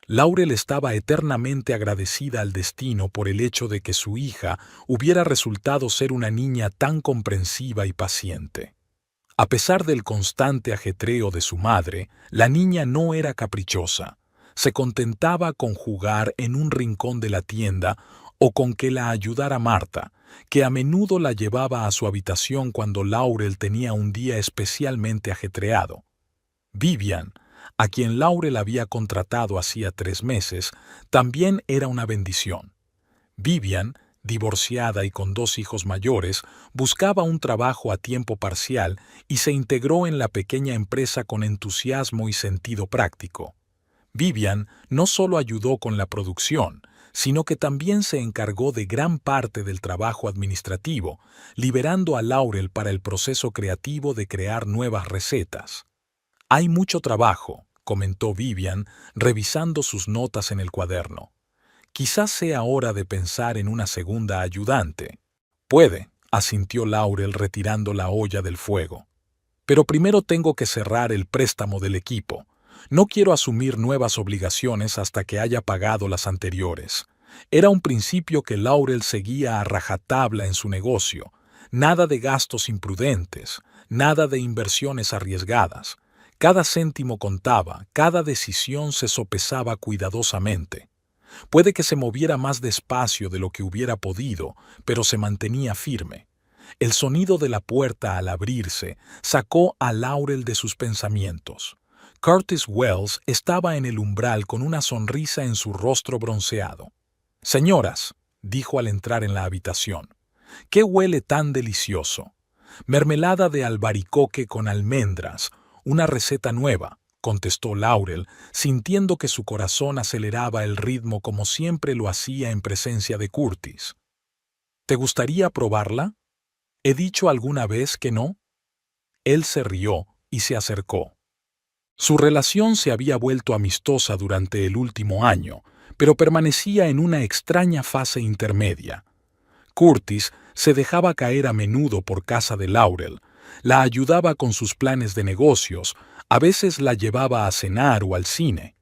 Laurel estaba eternamente agradecida al destino por el hecho de que su hija hubiera resultado ser una niña tan comprensiva y paciente. A pesar del constante ajetreo de su madre, la niña no era caprichosa. Se contentaba con jugar en un rincón de la tienda o con que la ayudara Marta, que a menudo la llevaba a su habitación cuando Laurel tenía un día especialmente ajetreado. Vivian, a quien Laurel había contratado hacía 3 meses, también era una bendición. Vivian, divorciada y con 2 hijos mayores, buscaba un trabajo a tiempo parcial y se integró en la pequeña empresa con entusiasmo y sentido práctico. Vivian no solo ayudó con la producción, sino que también se encargó de gran parte del trabajo administrativo, liberando a Laurel para el proceso creativo de crear nuevas recetas. «Hay mucho trabajo», comentó Vivian, revisando sus notas en el cuaderno. «Quizás sea hora de pensar en una segunda ayudante». «Puede», asintió Laurel retirando la olla del fuego. «Pero primero tengo que cerrar el préstamo del equipo. No quiero asumir nuevas obligaciones hasta que haya pagado las anteriores». Era un principio que Laurel seguía a rajatabla en su negocio. Nada de gastos imprudentes, nada de inversiones arriesgadas. Cada céntimo contaba, cada decisión se sopesaba cuidadosamente. Puede que se moviera más despacio de lo que hubiera podido, pero se mantenía firme. El sonido de la puerta al abrirse sacó a Laurel de sus pensamientos. Curtis Wells estaba en el umbral con una sonrisa en su rostro bronceado. «Señoras», dijo al entrar en la habitación, «¿qué huele tan delicioso? Mermelada de albaricoque con almendras, una receta nueva», contestó Laurel, sintiendo que su corazón aceleraba el ritmo como siempre lo hacía en presencia de Curtis. «¿Te gustaría probarla? ¿He dicho alguna vez que no?». Él se rió y se acercó. Su relación se había vuelto amistosa durante el último año, pero permanecía en una extraña fase intermedia. Curtis se dejaba caer a menudo por casa de Laurel, la ayudaba con sus planes de negocios, a veces la llevaba a cenar o al cine.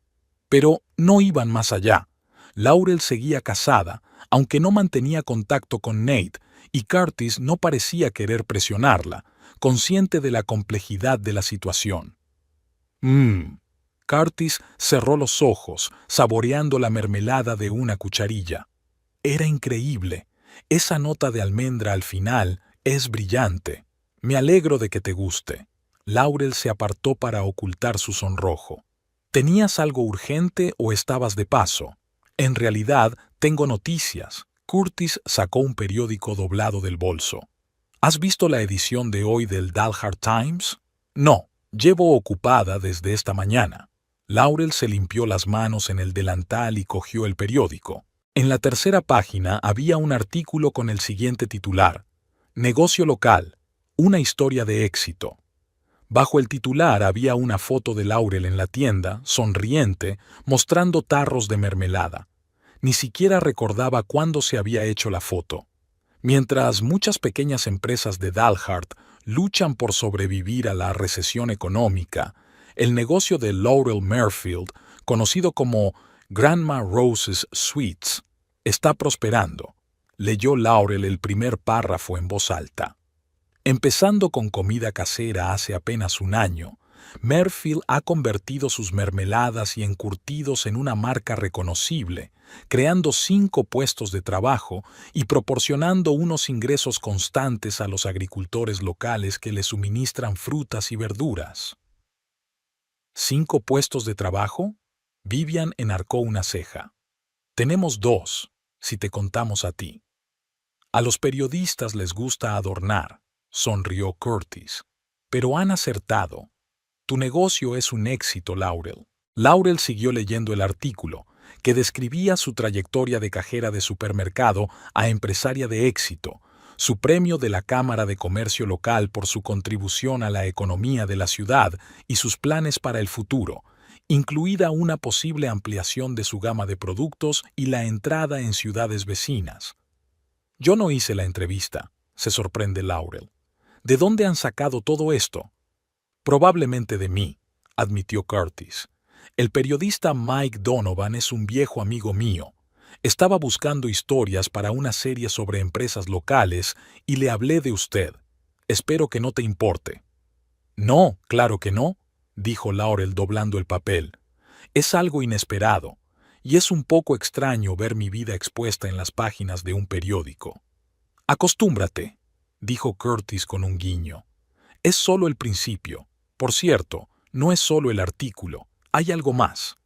Pero no iban más allá. Laurel seguía casada, aunque no mantenía contacto con Nate, y Curtis no parecía querer presionarla, consciente de la complejidad de la situación. Curtis cerró los ojos, saboreando la mermelada de una cucharilla. Era increíble. Esa nota de almendra al final es brillante. Me alegro de que te guste. Laurel se apartó para ocultar su sonrojo. ¿Tenías algo urgente o estabas de paso? En realidad, tengo noticias. Curtis sacó un periódico doblado del bolso. ¿Has visto la edición de hoy del Dalhart Times? No, llevo ocupada desde esta mañana. Laurel se limpió las manos en el delantal y cogió el periódico. En la tercera página había un artículo con el siguiente titular: «Negocio local, una historia de éxito». Bajo el titular había una foto de Laurel en la tienda, sonriente, mostrando tarros de mermelada. Ni siquiera recordaba cuándo se había hecho la foto. Mientras muchas pequeñas empresas de Dalhart luchan por sobrevivir a la recesión económica, el negocio de Laurel Merfield conocido como Grandma Rose's Sweets, está prosperando. Leyó Laurel el primer párrafo en voz alta. Empezando con comida casera hace apenas un año, Merfield ha convertido sus mermeladas y encurtidos en una marca reconocible, creando 5 puestos de trabajo y proporcionando unos ingresos constantes a los agricultores locales que le suministran frutas y verduras. ¿5 puestos de trabajo? Vivian enarcó una ceja. Tenemos 2, si te contamos a ti. A los periodistas les gusta adornar, sonrió Curtis. Pero han acertado. Tu negocio es un éxito, Laurel. Laurel siguió leyendo el artículo, que describía su trayectoria de cajera de supermercado a empresaria de éxito, su premio de la Cámara de Comercio local por su contribución a la economía de la ciudad y sus planes para el futuro, incluida una posible ampliación de su gama de productos y la entrada en ciudades vecinas. Yo no hice la entrevista, se sorprende Laurel. ¿De dónde han sacado todo esto? Probablemente de mí, admitió Curtis. El periodista Mike Donovan es un viejo amigo mío. Estaba buscando historias para una serie sobre empresas locales y le hablé de usted. Espero que no te importe. No, claro que no, dijo Laurel doblando el papel. Es algo inesperado, y es un poco extraño ver mi vida expuesta en las páginas de un periódico. Acostúmbrate, dijo Curtis con un guiño. Es solo el principio. Por cierto, no es solo el artículo, hay algo más.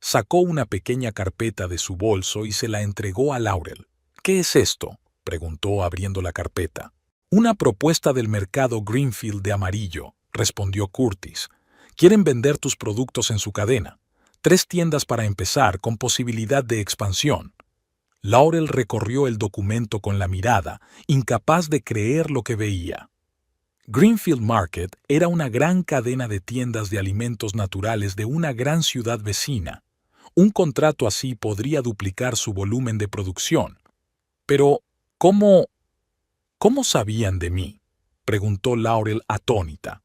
Sacó una pequeña carpeta de su bolso y se la entregó a Laurel. ¿Qué es esto?, preguntó abriendo la carpeta. Una propuesta del mercado Greenfield de amarillo, respondió Curtis. Quieren vender tus productos en su cadena. 3 tiendas para empezar, con posibilidad de expansión. Laurel recorrió el documento con la mirada, incapaz de creer lo que veía. Greenfield Market era una gran cadena de tiendas de alimentos naturales de una gran ciudad vecina. Un contrato así podría duplicar su volumen de producción. Pero, ¿cómo sabían de mí?, preguntó Laurel atónita.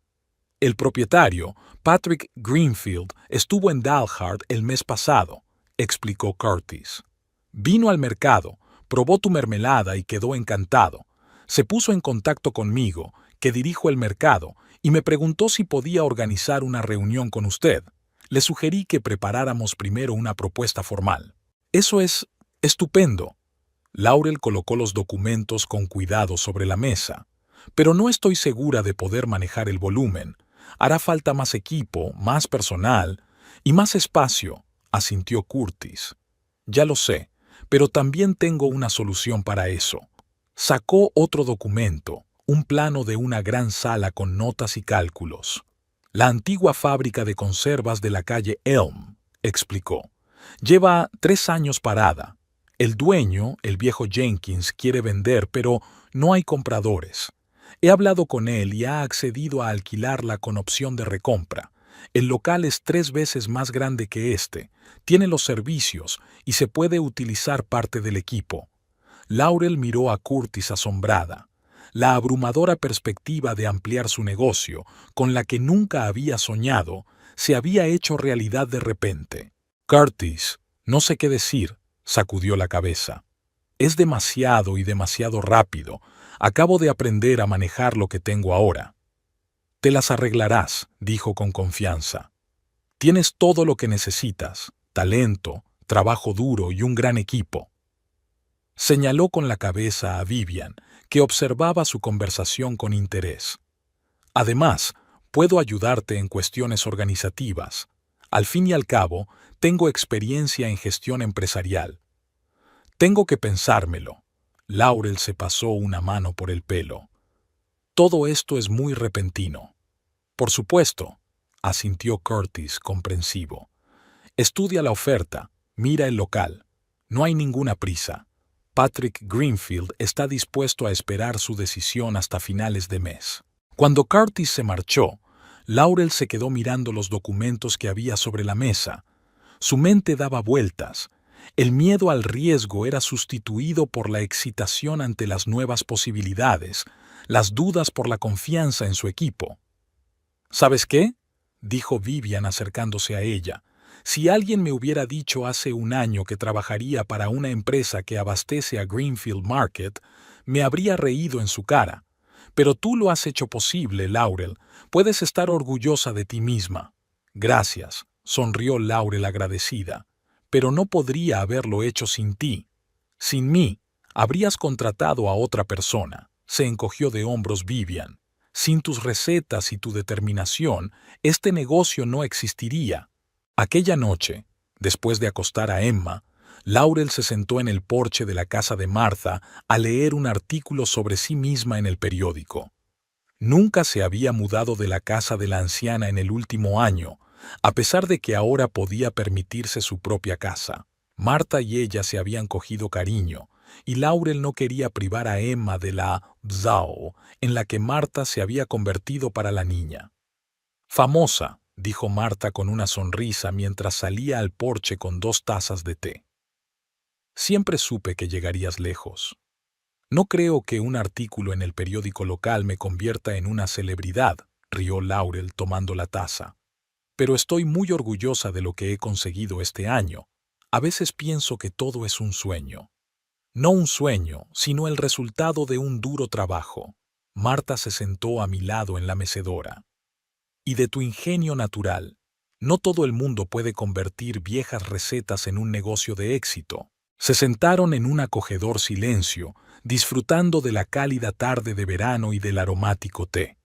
El propietario, Patrick Greenfield, estuvo en Dalhart el mes pasado, explicó Curtis. Vino al mercado, probó tu mermelada y quedó encantado. Se puso en contacto conmigo, que dirijo el mercado, y me preguntó si podía organizar una reunión con usted. Le sugerí que preparáramos primero una propuesta formal. Eso es estupendo. Laurel colocó los documentos con cuidado sobre la mesa. Pero no estoy segura de poder manejar el volumen. Hará falta más equipo, más personal y más espacio, asintió Curtis. Ya lo sé, pero también tengo una solución para eso. Sacó otro documento, un plano de una gran sala con notas y cálculos. La antigua fábrica de conservas de la calle Elm, explicó. Lleva 3 años parada. El dueño, el viejo Jenkins, quiere vender, pero no hay compradores. He hablado con él y ha accedido a alquilarla con opción de recompra. El local es 3 veces más grande que este, tiene los servicios y se puede utilizar parte del equipo. Laurel miró a Curtis asombrada. La abrumadora perspectiva de ampliar su negocio, con la que nunca había soñado, se había hecho realidad de repente. Curtis, no sé qué decir, sacudió la cabeza. Es demasiado y demasiado rápido. Acabo de aprender a manejar lo que tengo ahora. Te las arreglarás, dijo con confianza. Tienes todo lo que necesitas, talento, trabajo duro y un gran equipo. Señaló con la cabeza a Vivian, que observaba su conversación con interés. Además, puedo ayudarte en cuestiones organizativas. Al fin y al cabo, tengo experiencia en gestión empresarial. Tengo que pensármelo. Laurel se pasó una mano por el pelo. Todo esto es muy repentino. Por supuesto, asintió Curtis, comprensivo. Estudia la oferta, mira el local. No hay ninguna prisa. Patrick Greenfield está dispuesto a esperar su decisión hasta finales de mes. Cuando Curtis se marchó, Laurel se quedó mirando los documentos que había sobre la mesa. Su mente daba vueltas. El miedo al riesgo era sustituido por la excitación ante las nuevas posibilidades, las dudas por la confianza en su equipo. ¿Sabes qué?, dijo Vivian acercándose a ella. Si alguien me hubiera dicho hace un año que trabajaría para una empresa que abastece a Greenfield Market, me habría reído en su cara. Pero tú lo has hecho posible, Laurel. Puedes estar orgullosa de ti misma. Gracias, sonrió Laurel agradecida. Pero no podría haberlo hecho sin ti. Sin mí, habrías contratado a otra persona. Se encogió de hombros Vivian. Sin tus recetas y tu determinación, este negocio no existiría. Aquella noche, después de acostar a Emma, Laurel se sentó en el porche de la casa de Martha a leer un artículo sobre sí misma en el periódico. Nunca se había mudado de la casa de la anciana en el último año, a pesar de que ahora podía permitirse su propia casa. Martha y ella se habían cogido cariño, y Laurel no quería privar a Emma de la bzao en la que Martha se había convertido para la niña. Famosa, dijo Martha con una sonrisa mientras salía al porche con 2 tazas de té. Siempre supe que llegarías lejos. No creo que un artículo en el periódico local me convierta en una celebridad, rió Laurel tomando la taza. Pero estoy muy orgullosa de lo que he conseguido este año. A veces pienso que todo es un sueño. No un sueño, sino el resultado de un duro trabajo. Martha se sentó a mi lado en la mecedora. Y de tu ingenio natural. No todo el mundo puede convertir viejas recetas en un negocio de éxito. Se sentaron en un acogedor silencio, disfrutando de la cálida tarde de verano y del aromático té.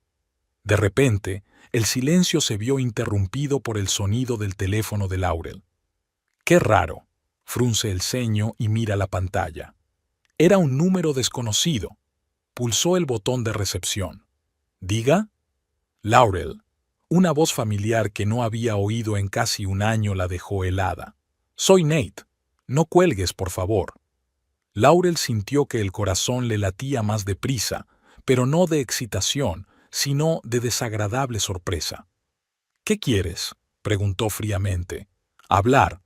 De repente, el silencio se vio interrumpido por el sonido del teléfono de Laurel. ¡Qué raro! Frunce el ceño y mira la pantalla. Era un número desconocido. Pulsó el botón de recepción. ¿Diga? Laurel. Una voz familiar que no había oído en casi un año la dejó helada. Soy Nate. No cuelgues, por favor. Laurel sintió que el corazón le latía más deprisa, pero no de excitación, sino de desagradable sorpresa. ¿Qué quieres?, preguntó fríamente. Hablar.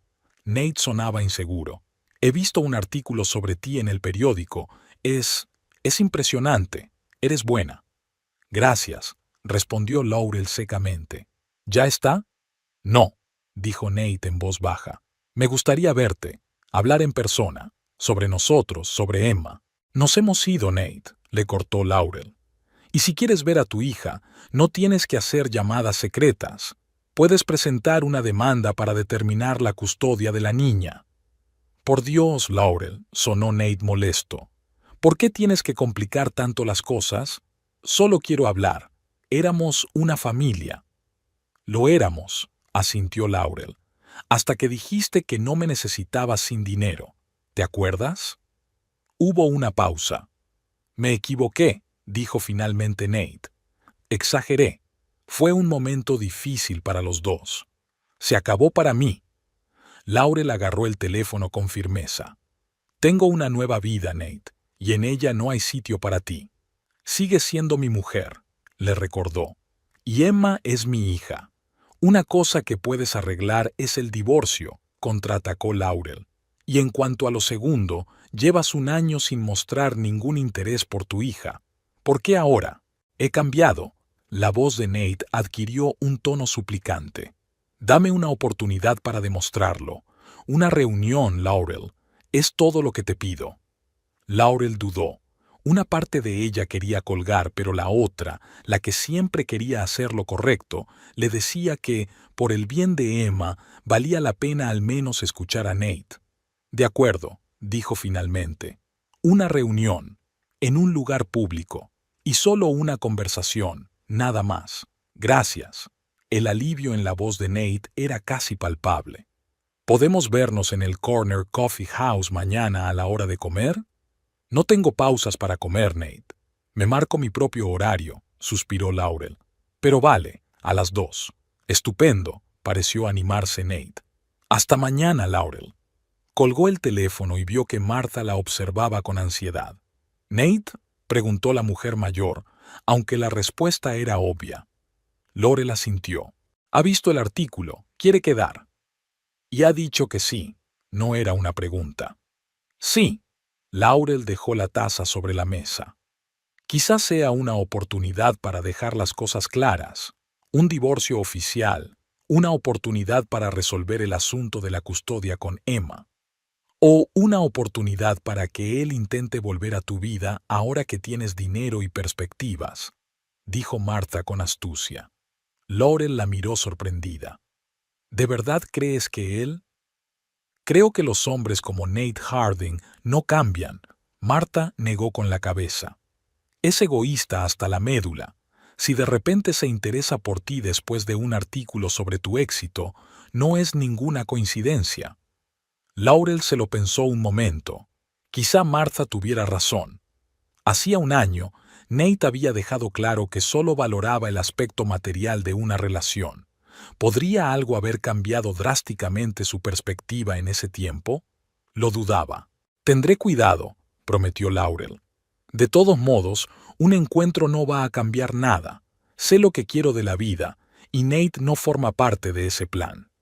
Nate sonaba inseguro. He visto un artículo sobre ti en el periódico. Es impresionante. Eres buena. Gracias, respondió Laurel secamente. ¿Ya está? No, dijo Nate en voz baja. Me gustaría verte, hablar en persona, sobre nosotros, sobre Emma. Nos hemos ido, Nate, le cortó Laurel. Y si quieres ver a tu hija, no tienes que hacer llamadas secretas. Puedes presentar una demanda para determinar la custodia de la niña. Por Dios, Laurel, sonó Nate molesto. ¿Por qué tienes que complicar tanto las cosas? Solo quiero hablar. Éramos una familia. Lo éramos, asintió Laurel, hasta que dijiste que no me necesitabas sin dinero. ¿Te acuerdas? Hubo una pausa. Me equivoqué, dijo finalmente Nate. Exageré. Fue un momento difícil para los dos. Se acabó para mí. Laurel agarró el teléfono con firmeza. Tengo una nueva vida, Nate, y en ella no hay sitio para ti. Sigues siendo mi mujer, le recordó. Y Emma es mi hija. Una cosa que puedes arreglar es el divorcio, contraatacó Laurel. Y en cuanto a lo segundo, llevas un año sin mostrar ningún interés por tu hija. ¿Por qué ahora? He cambiado. La voz de Nate adquirió un tono suplicante. Dame una oportunidad para demostrarlo. Una reunión, Laurel. Es todo lo que te pido. Laurel dudó. Una parte de ella quería colgar, pero la otra, la que siempre quería hacer lo correcto, le decía que, por el bien de Emma, valía la pena al menos escuchar a Nate. De acuerdo, dijo finalmente. Una reunión, en un lugar público, y solo una conversación, nada más. Gracias. El alivio en la voz de Nate era casi palpable. ¿Podemos vernos en el Corner Coffee House mañana a la hora de comer? No tengo pausas para comer, Nate. Me marco mi propio horario, suspiró Laurel. Pero vale, a las 2. Estupendo, pareció animarse Nate. Hasta mañana, Laurel. Colgó el teléfono y vio que Martha la observaba con ansiedad. ¿Nate?, preguntó la mujer mayor, aunque la respuesta era obvia. Laurel asintió. Ha visto el artículo, quiere quedar. Y ha dicho que sí. No era una pregunta. Sí. Laurel dejó la taza sobre la mesa. Quizás sea una oportunidad para dejar las cosas claras. Un divorcio oficial, una oportunidad para resolver el asunto de la custodia con Emma, o una oportunidad para que él intente volver a tu vida ahora que tienes dinero y perspectivas, dijo Martha con astucia. Laurel la miró sorprendida. ¿De verdad crees que él? Creo que los hombres como Nate Harding no cambian. Martha negó con la cabeza. Es egoísta hasta la médula. Si de repente se interesa por ti después de un artículo sobre tu éxito, no es ninguna coincidencia. Laurel se lo pensó un momento. Quizá Martha tuviera razón. Hacía un año, Nate había dejado claro que solo valoraba el aspecto material de una relación. ¿Podría algo haber cambiado drásticamente su perspectiva en ese tiempo? Lo dudaba. Tendré cuidado, prometió Laurel. De todos modos, un encuentro no va a cambiar nada. Sé lo que quiero de la vida, y Nate no forma parte de ese plan.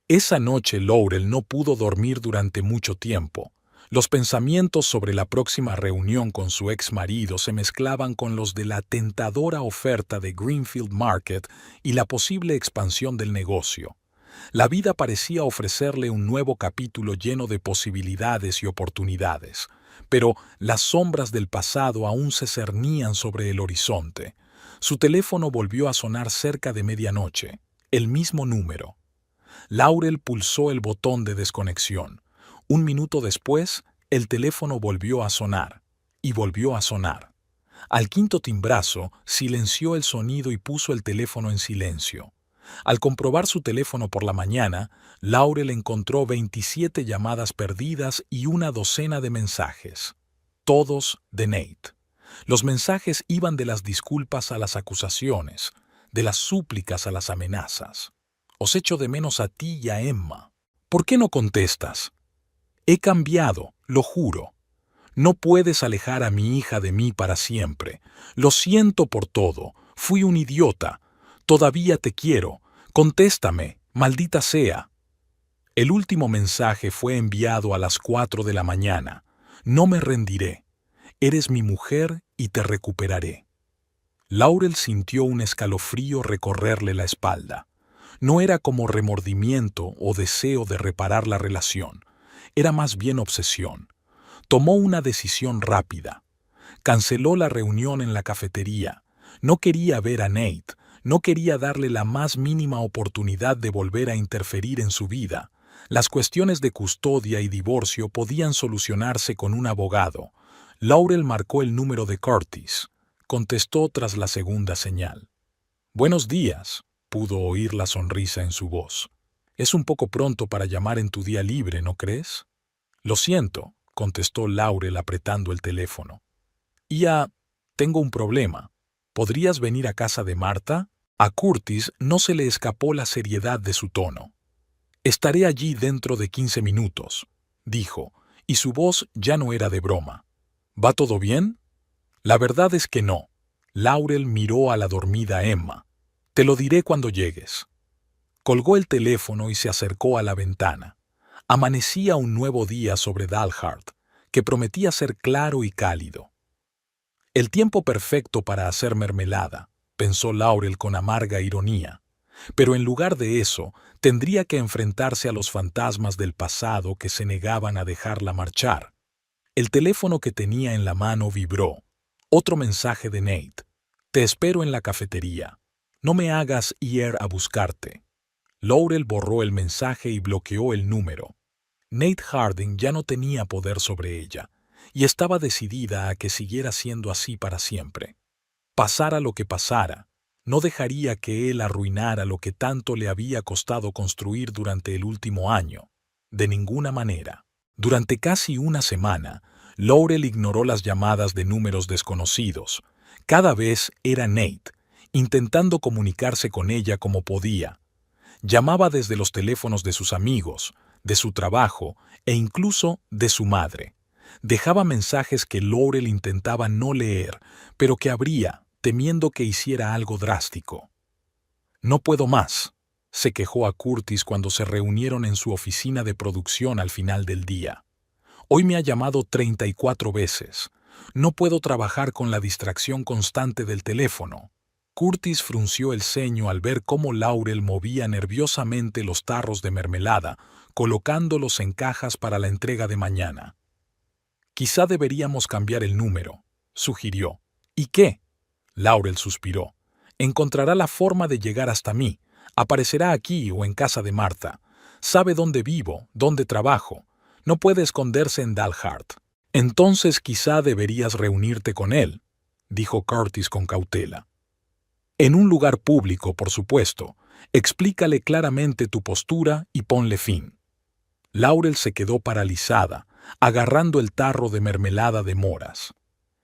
Esa noche Laurel no pudo dormir durante mucho tiempo. Los pensamientos sobre la próxima reunión con su ex marido se mezclaban con los de la tentadora oferta de Greenfield Market y la posible expansión del negocio. La vida parecía ofrecerle un nuevo capítulo lleno de posibilidades y oportunidades, pero las sombras del pasado aún se cernían sobre el horizonte. Su teléfono volvió a sonar cerca de medianoche, el mismo número. Laurel pulsó el botón de desconexión. Un minuto después, el teléfono volvió a sonar, y volvió a sonar. Al quinto timbrazo, silenció el sonido y puso el teléfono en silencio. Al comprobar su teléfono por la mañana, Laurel encontró 27 llamadas perdidas y una docena de mensajes. Todos de Nate. Los mensajes iban de las disculpas a las acusaciones, de las súplicas a las amenazas. Os echo de menos a ti y a Emma. ¿Por qué no contestas? He cambiado, lo juro. No puedes alejar a mi hija de mí para siempre. Lo siento por todo. Fui un idiota. Todavía te quiero. Contéstame, maldita sea. El último mensaje fue enviado a las 4 de la mañana. No me rendiré. Eres mi mujer y te recuperaré. Laurel sintió un escalofrío recorrerle la espalda. No era como remordimiento o deseo de reparar la relación. Era más bien obsesión. Tomó una decisión rápida. Canceló la reunión en la cafetería. No quería ver a Nate. No quería darle la más mínima oportunidad de volver a interferir en su vida. Las cuestiones de custodia y divorcio podían solucionarse con un abogado. Laurel marcó el número de Curtis. Contestó tras la segunda señal. «Buenos días», pudo oír la sonrisa en su voz. «Es un poco pronto para llamar en tu día libre, ¿no crees?» «Lo siento», contestó Laurel apretando el teléfono. Tengo un problema. ¿Podrías venir a casa de Martha?» A Curtis no se le escapó la seriedad de su tono. «Estaré allí dentro de 15 minutos», dijo, y su voz ya no era de broma. «¿Va todo bien?» «La verdad es que no». Laurel miró a la dormida Emma. «Te lo diré cuando llegues». Colgó el teléfono y se acercó a la ventana. Amanecía un nuevo día sobre Dalhart, que prometía ser claro y cálido. «El tiempo perfecto para hacer mermelada», pensó Laurel con amarga ironía. Pero en lugar de eso, tendría que enfrentarse a los fantasmas del pasado que se negaban a dejarla marchar. El teléfono que tenía en la mano vibró. Otro mensaje de Nate. «Te espero en la cafetería. No me hagas ir a buscarte». Laurel borró el mensaje y bloqueó el número. Nate Harding ya no tenía poder sobre ella, y estaba decidida a que siguiera siendo así para siempre. Pasara lo que pasara, no dejaría que él arruinara lo que tanto le había costado construir durante el último año. De ninguna manera. Durante casi una semana, Laurel ignoró las llamadas de números desconocidos. Cada vez era Nate, intentando comunicarse con ella como podía. Llamaba desde los teléfonos de sus amigos, de su trabajo e incluso de su madre. Dejaba mensajes que Laurel intentaba no leer, pero que abría, temiendo que hiciera algo drástico. «No puedo más», se quejó a Curtis cuando se reunieron en su oficina de producción al final del día. «Hoy me ha llamado 34 veces. No puedo trabajar con la distracción constante del teléfono». Curtis frunció el ceño al ver cómo Laurel movía nerviosamente los tarros de mermelada, colocándolos en cajas para la entrega de mañana. «Quizá deberíamos cambiar el número», sugirió. «¿Y qué?». Laurel suspiró. «Encontrará la forma de llegar hasta mí. Aparecerá aquí o en casa de Martha. Sabe dónde vivo, dónde trabajo. No puede esconderse en Dalhart». «Entonces quizá deberías reunirte con él», dijo Curtis con cautela. «En un lugar público, por supuesto. Explícale claramente tu postura y ponle fin». Laurel se quedó paralizada, agarrando el tarro de mermelada de moras.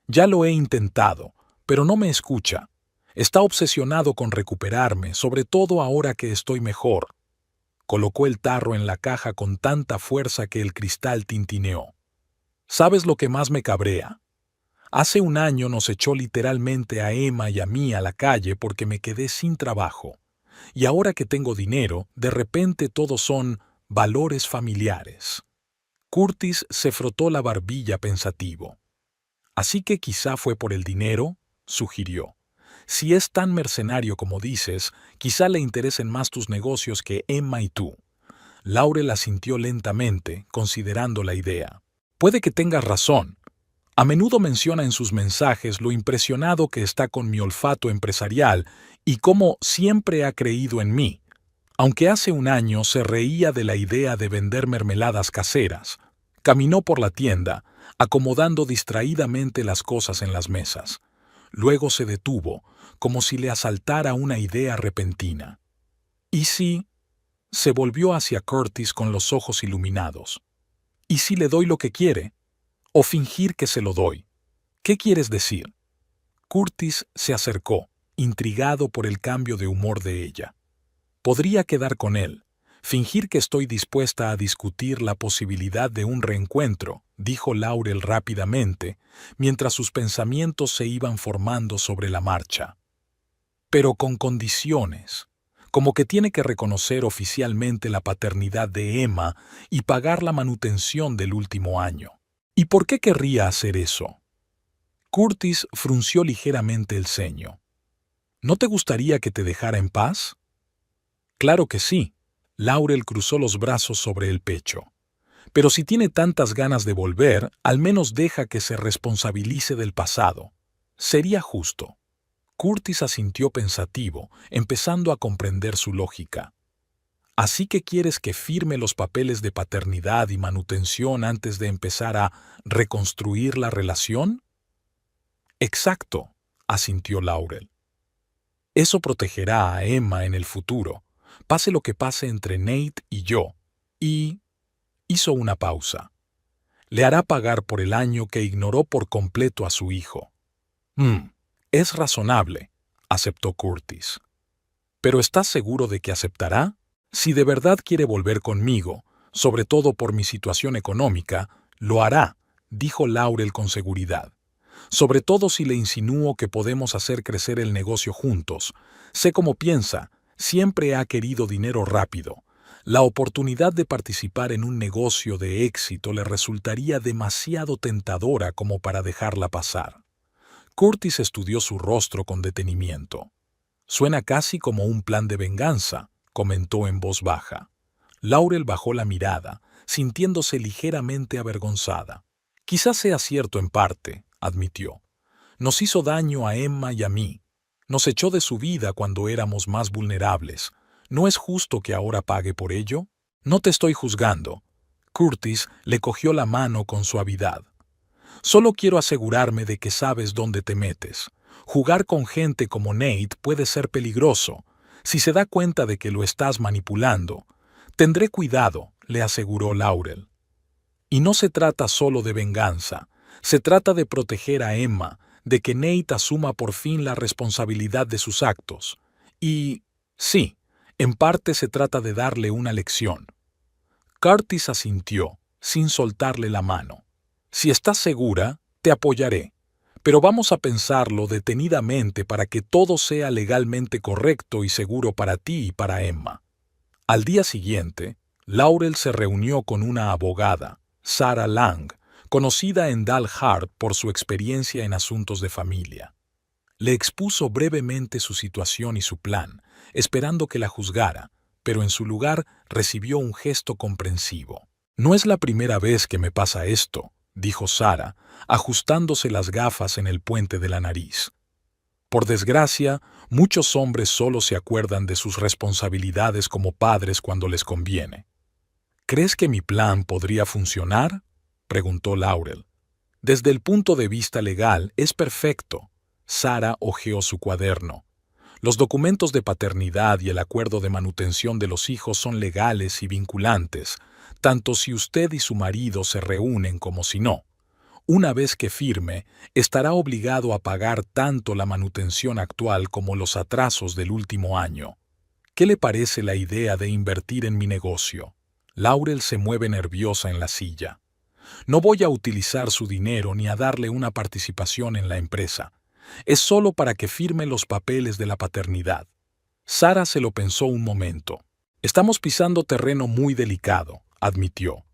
«Ya lo he intentado, pero no me escucha. Está obsesionado con recuperarme, sobre todo ahora que estoy mejor». Colocó el tarro en la caja con tanta fuerza que el cristal tintineó. «¿Sabes lo que más me cabrea? Hace un año nos echó literalmente a Emma y a mí a la calle porque me quedé sin trabajo. Y ahora que tengo dinero, de repente todos son valores familiares». Curtis se frotó la barbilla pensativo. «Así que quizá fue por el dinero», sugirió. «Si es tan mercenario como dices, quizá le interesen más tus negocios que Emma y tú». Laurel asintió lentamente, considerando la idea. «Puede que tengas razón. A menudo menciona en sus mensajes lo impresionado que está con mi olfato empresarial y cómo siempre ha creído en mí, aunque hace un año se reía de la idea de vender mermeladas caseras. Caminó por la tienda, acomodando distraídamente las cosas en las mesas. Luego se detuvo, como si le asaltara una idea repentina. ¿Y si...? Se volvió hacia Curtis con los ojos iluminados. ¿Y si le doy lo que quiere? ¿O fingir que se lo doy? ¿Qué quieres decir? Curtis se acercó, intrigado por el cambio de humor de ella. Podría quedar con él, fingir que estoy dispuesta a discutir la posibilidad de un reencuentro, dijo Laurel rápidamente, mientras sus pensamientos se iban formando sobre la marcha. Pero con condiciones, como que tiene que reconocer oficialmente la paternidad de Emma y pagar la manutención del último año. ¿Y por qué querría hacer eso? Curtis frunció ligeramente el ceño. ¿No te gustaría que te dejara en paz? Claro que sí. Laurel cruzó los brazos sobre el pecho. Pero si tiene tantas ganas de volver, al menos deja que se responsabilice del pasado. Sería justo. Curtis asintió pensativo, empezando a comprender su lógica. ¿Así que quieres que firme los papeles de paternidad y manutención antes de empezar a reconstruir la relación? Exacto, asintió Laurel. Eso protegerá a Emma en el futuro, pase lo que pase entre Nate y yo, y... hizo una pausa. Le hará pagar por el año que ignoró por completo a su hijo. Es razonable, aceptó Curtis. ¿Pero estás seguro de que aceptará? Si de verdad quiere volver conmigo, sobre todo por mi situación económica, lo hará, dijo Laurel con seguridad. Sobre todo si le insinúo que podemos hacer crecer el negocio juntos. Sé cómo piensa, siempre ha querido dinero rápido. La oportunidad de participar en un negocio de éxito le resultaría demasiado tentadora como para dejarla pasar. Curtis estudió su rostro con detenimiento. Suena casi como un plan de venganza, comentó en voz baja. Laurel bajó la mirada, sintiéndose ligeramente avergonzada. Quizás sea cierto en parte, admitió. Nos hizo daño a Emma y a mí. Nos echó de su vida cuando éramos más vulnerables. ¿No es justo que ahora pague por ello? No te estoy juzgando. Curtis le cogió la mano con suavidad. Solo quiero asegurarme de que sabes dónde te metes. Jugar con gente como Nate puede ser peligroso. Si se da cuenta de que lo estás manipulando, tendré cuidado, le aseguró Laurel. Y no se trata solo de venganza. Se trata de proteger a Emma, de que Nate asuma por fin la responsabilidad de sus actos. Y, sí, en parte se trata de darle una lección. Curtis asintió, sin soltarle la mano. Si estás segura, te apoyaré. Pero vamos a pensarlo detenidamente para que todo sea legalmente correcto y seguro para ti y para Emma. Al día siguiente, Laurel se reunió con una abogada, Sarah Lang, conocida en Dalhart por su experiencia en asuntos de familia. Le expuso brevemente su situación y su plan, esperando que la juzgara, pero en su lugar recibió un gesto comprensivo. «No es la primera vez que me pasa esto», dijo Sara, ajustándose las gafas en el puente de la nariz. «Por desgracia, muchos hombres solo se acuerdan de sus responsabilidades como padres cuando les conviene». «¿Crees que mi plan podría funcionar?», preguntó Laurel. «Desde el punto de vista legal, es perfecto». Sara hojeó su cuaderno. «Los documentos de paternidad y el acuerdo de manutención de los hijos son legales y vinculantes, tanto si usted y su marido se reúnen como si no. Una vez que firme, estará obligado a pagar tanto la manutención actual como los atrasos del último año. ¿Qué le parece la idea de invertir en mi negocio?». Laurel se mueve nerviosa en la silla. «No voy a utilizar su dinero ni a darle una participación en la empresa. Es solo para que firme los papeles de la paternidad». Sara se lo pensó un momento. «Estamos pisando terreno muy delicado», admitió.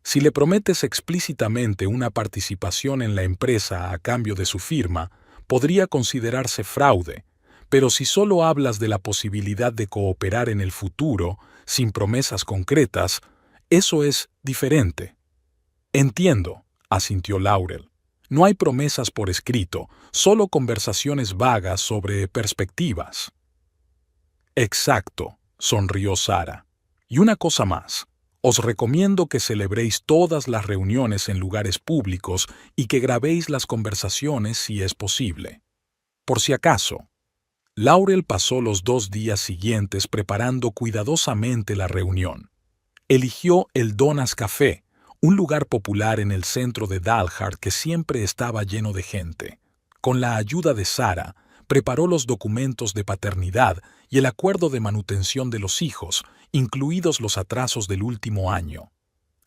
«Si le prometes explícitamente una participación en la empresa a cambio de su firma, podría considerarse fraude, pero si solo hablas de la posibilidad de cooperar en el futuro, sin promesas concretas, eso es diferente». «Entiendo», asintió Laurel. «No hay promesas por escrito, solo conversaciones vagas sobre perspectivas». «Exacto», sonrió Sara. «Y una cosa más. Os recomiendo que celebréis todas las reuniones en lugares públicos y que grabéis las conversaciones si es posible. Por si acaso». Laurel pasó los 2 días siguientes preparando cuidadosamente la reunión. Eligió el Donna's Café, un lugar popular en el centro de Dalhart que siempre estaba lleno de gente. Con la ayuda de Sara, preparó los documentos de paternidad y el acuerdo de manutención de los hijos, incluidos los atrasos del último año.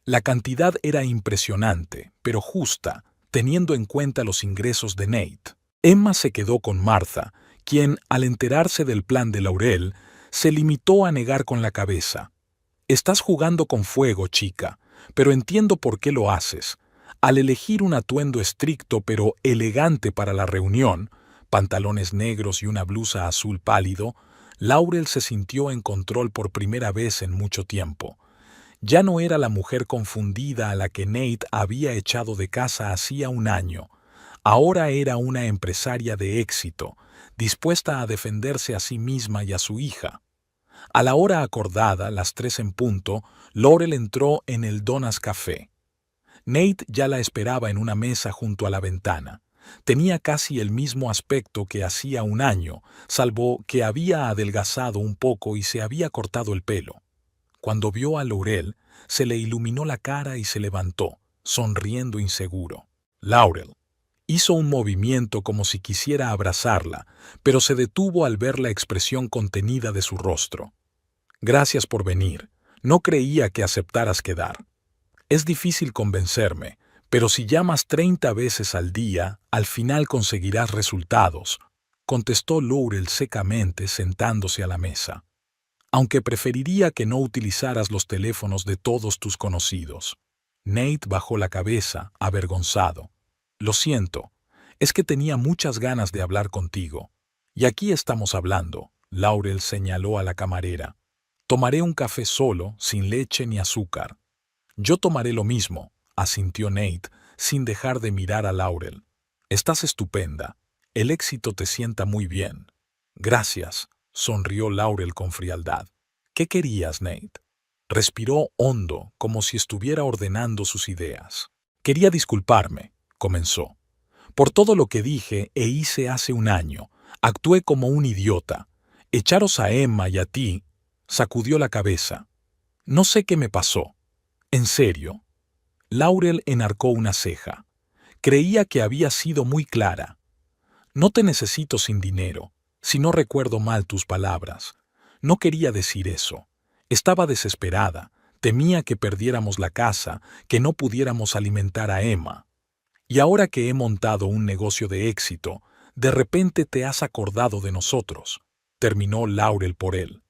La cantidad era impresionante, pero justa, teniendo en cuenta los ingresos de Nate. Emma se quedó con Martha, quien, al enterarse del plan de Laurel, se limitó a negar con la cabeza. «Estás jugando con fuego, chica, pero entiendo por qué lo haces. Al elegir un atuendo estricto pero elegante para la reunión, pantalones negros y una blusa azul pálido, Laurel se sintió en control por primera vez en mucho tiempo. Ya no era la mujer confundida a la que Nate había echado de casa hacía un año. Ahora era una empresaria de éxito, dispuesta a defenderse a sí misma y a su hija. A la hora acordada, las 3 en punto, Laurel entró en el Donna's Café. Nate ya la esperaba en una mesa junto a la ventana. Tenía casi el mismo aspecto que hacía un año, salvo que había adelgazado un poco y se había cortado el pelo. Cuando vio a Laurel, se le iluminó la cara y se levantó, sonriendo inseguro. «Laurel». Hizo un movimiento como si quisiera abrazarla, pero se detuvo al ver la expresión contenida de su rostro. «Gracias por venir. No creía que aceptaras quedar. Es difícil convencerme, pero si llamas 30 veces al día, al final conseguirás resultados», contestó Laurel secamente sentándose a la mesa. «Aunque preferiría que no utilizaras los teléfonos de todos tus conocidos». Nate bajó la cabeza, avergonzado. «Lo siento, es que tenía muchas ganas de hablar contigo. Y aquí estamos hablando», Laurel señaló a la camarera. «Tomaré un café solo, sin leche ni azúcar». «Yo tomaré lo mismo», asintió Nate, sin dejar de mirar a Laurel. «Estás estupenda. El éxito te sienta muy bien». «Gracias», sonrió Laurel con frialdad. «¿Qué querías, Nate?». Respiró hondo, como si estuviera ordenando sus ideas. «Quería disculparme», comenzó. «Por todo lo que dije e hice hace un año. Actué como un idiota. Echaros a Emma y a ti». Sacudió la cabeza. «No sé qué me pasó. ¿En serio?». Laurel enarcó una ceja. Creía que había sido muy clara. «No te necesito sin dinero, si no recuerdo mal tus palabras. No quería decir eso. Estaba desesperada. Temía que perdiéramos la casa, que no pudiéramos alimentar a Emma. Y ahora que he montado un negocio de éxito, de repente te has acordado de nosotros», terminó Laurel por él.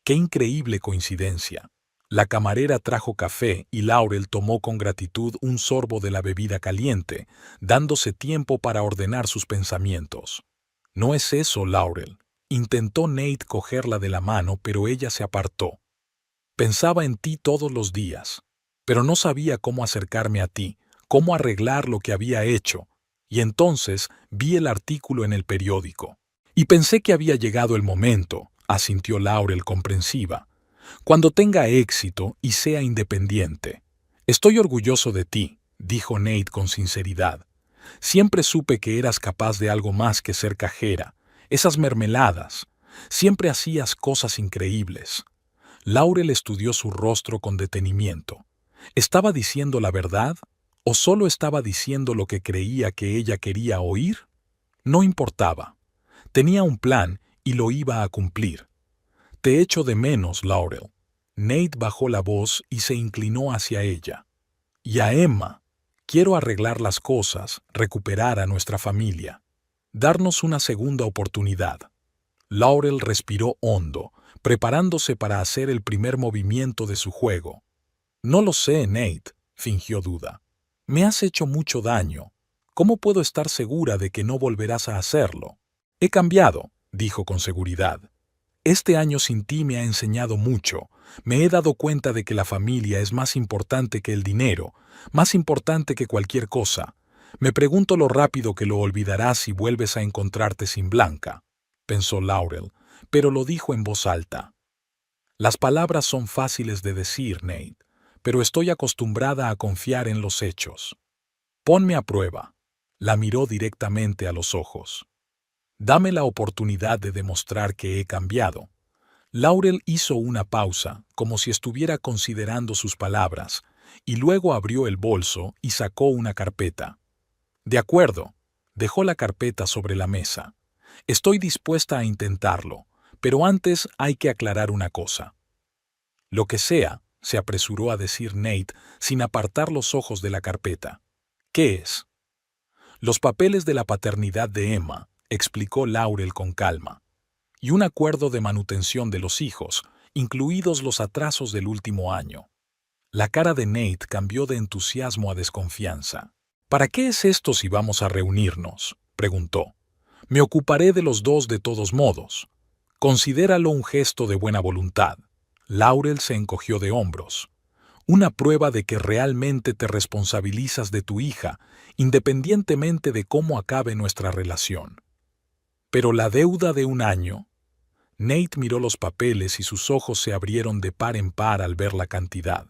«Qué increíble coincidencia». La camarera trajo café y Laurel tomó con gratitud un sorbo de la bebida caliente, dándose tiempo para ordenar sus pensamientos. No es eso, Laurel. Intentó Nate cogerla de la mano, pero ella se apartó. Pensaba en ti todos los días, pero no sabía cómo acercarme a ti, cómo arreglar lo que había hecho, y entonces vi el artículo en el periódico. Y pensé que había llegado el momento, asintió Laurel comprensiva, cuando tenga éxito y sea independiente. Estoy orgulloso de ti, dijo Nate con sinceridad. Siempre supe que eras capaz de algo más que ser cajera. Esas mermeladas. Siempre hacías cosas increíbles. Laurel estudió su rostro con detenimiento. ¿Estaba diciendo la verdad? ¿O solo estaba diciendo lo que creía que ella quería oír? No importaba. Tenía un plan y lo iba a cumplir. Te echo de menos, Laurel. Nate bajó la voz y se inclinó hacia ella. Y a Emma. Quiero arreglar las cosas, recuperar a nuestra familia. Darnos una segunda oportunidad. Laurel respiró hondo, preparándose para hacer el primer movimiento de su juego. No lo sé, Nate, fingió duda. Me has hecho mucho daño. ¿Cómo puedo estar segura de que no volverás a hacerlo? He cambiado, dijo con seguridad. Este año sin ti me ha enseñado mucho. Me he dado cuenta de que la familia es más importante que el dinero, más importante que cualquier cosa. Me pregunto lo rápido que lo olvidarás si vuelves a encontrarte sin Blanca, pensó Laurel, pero lo dijo en voz alta. Las palabras son fáciles de decir, Nate, pero estoy acostumbrada a confiar en los hechos. Ponme a prueba. La miró directamente a los ojos. Dame la oportunidad de demostrar que he cambiado. Laurel hizo una pausa, como si estuviera considerando sus palabras, y luego abrió el bolso y sacó una carpeta. De acuerdo, dejó la carpeta sobre la mesa. Estoy dispuesta a intentarlo, pero antes hay que aclarar una cosa. Lo que sea, se apresuró a decir Nate sin apartar los ojos de la carpeta. ¿Qué es? Los papeles de la paternidad de Emma, explicó Laurel con calma, y un acuerdo de manutención de los hijos, incluidos los atrasos del último año. La cara de Nate cambió de entusiasmo a desconfianza. ¿Para qué es esto si vamos a reunirnos?, preguntó. Me ocuparé de los dos de todos modos. Considéralo un gesto de buena voluntad. Laurel se encogió de hombros. Una prueba de que realmente te responsabilizas de tu hija, independientemente de cómo acabe nuestra relación. Pero la deuda de un año. Nate miró los papeles y sus ojos se abrieron de par en par al ver la cantidad.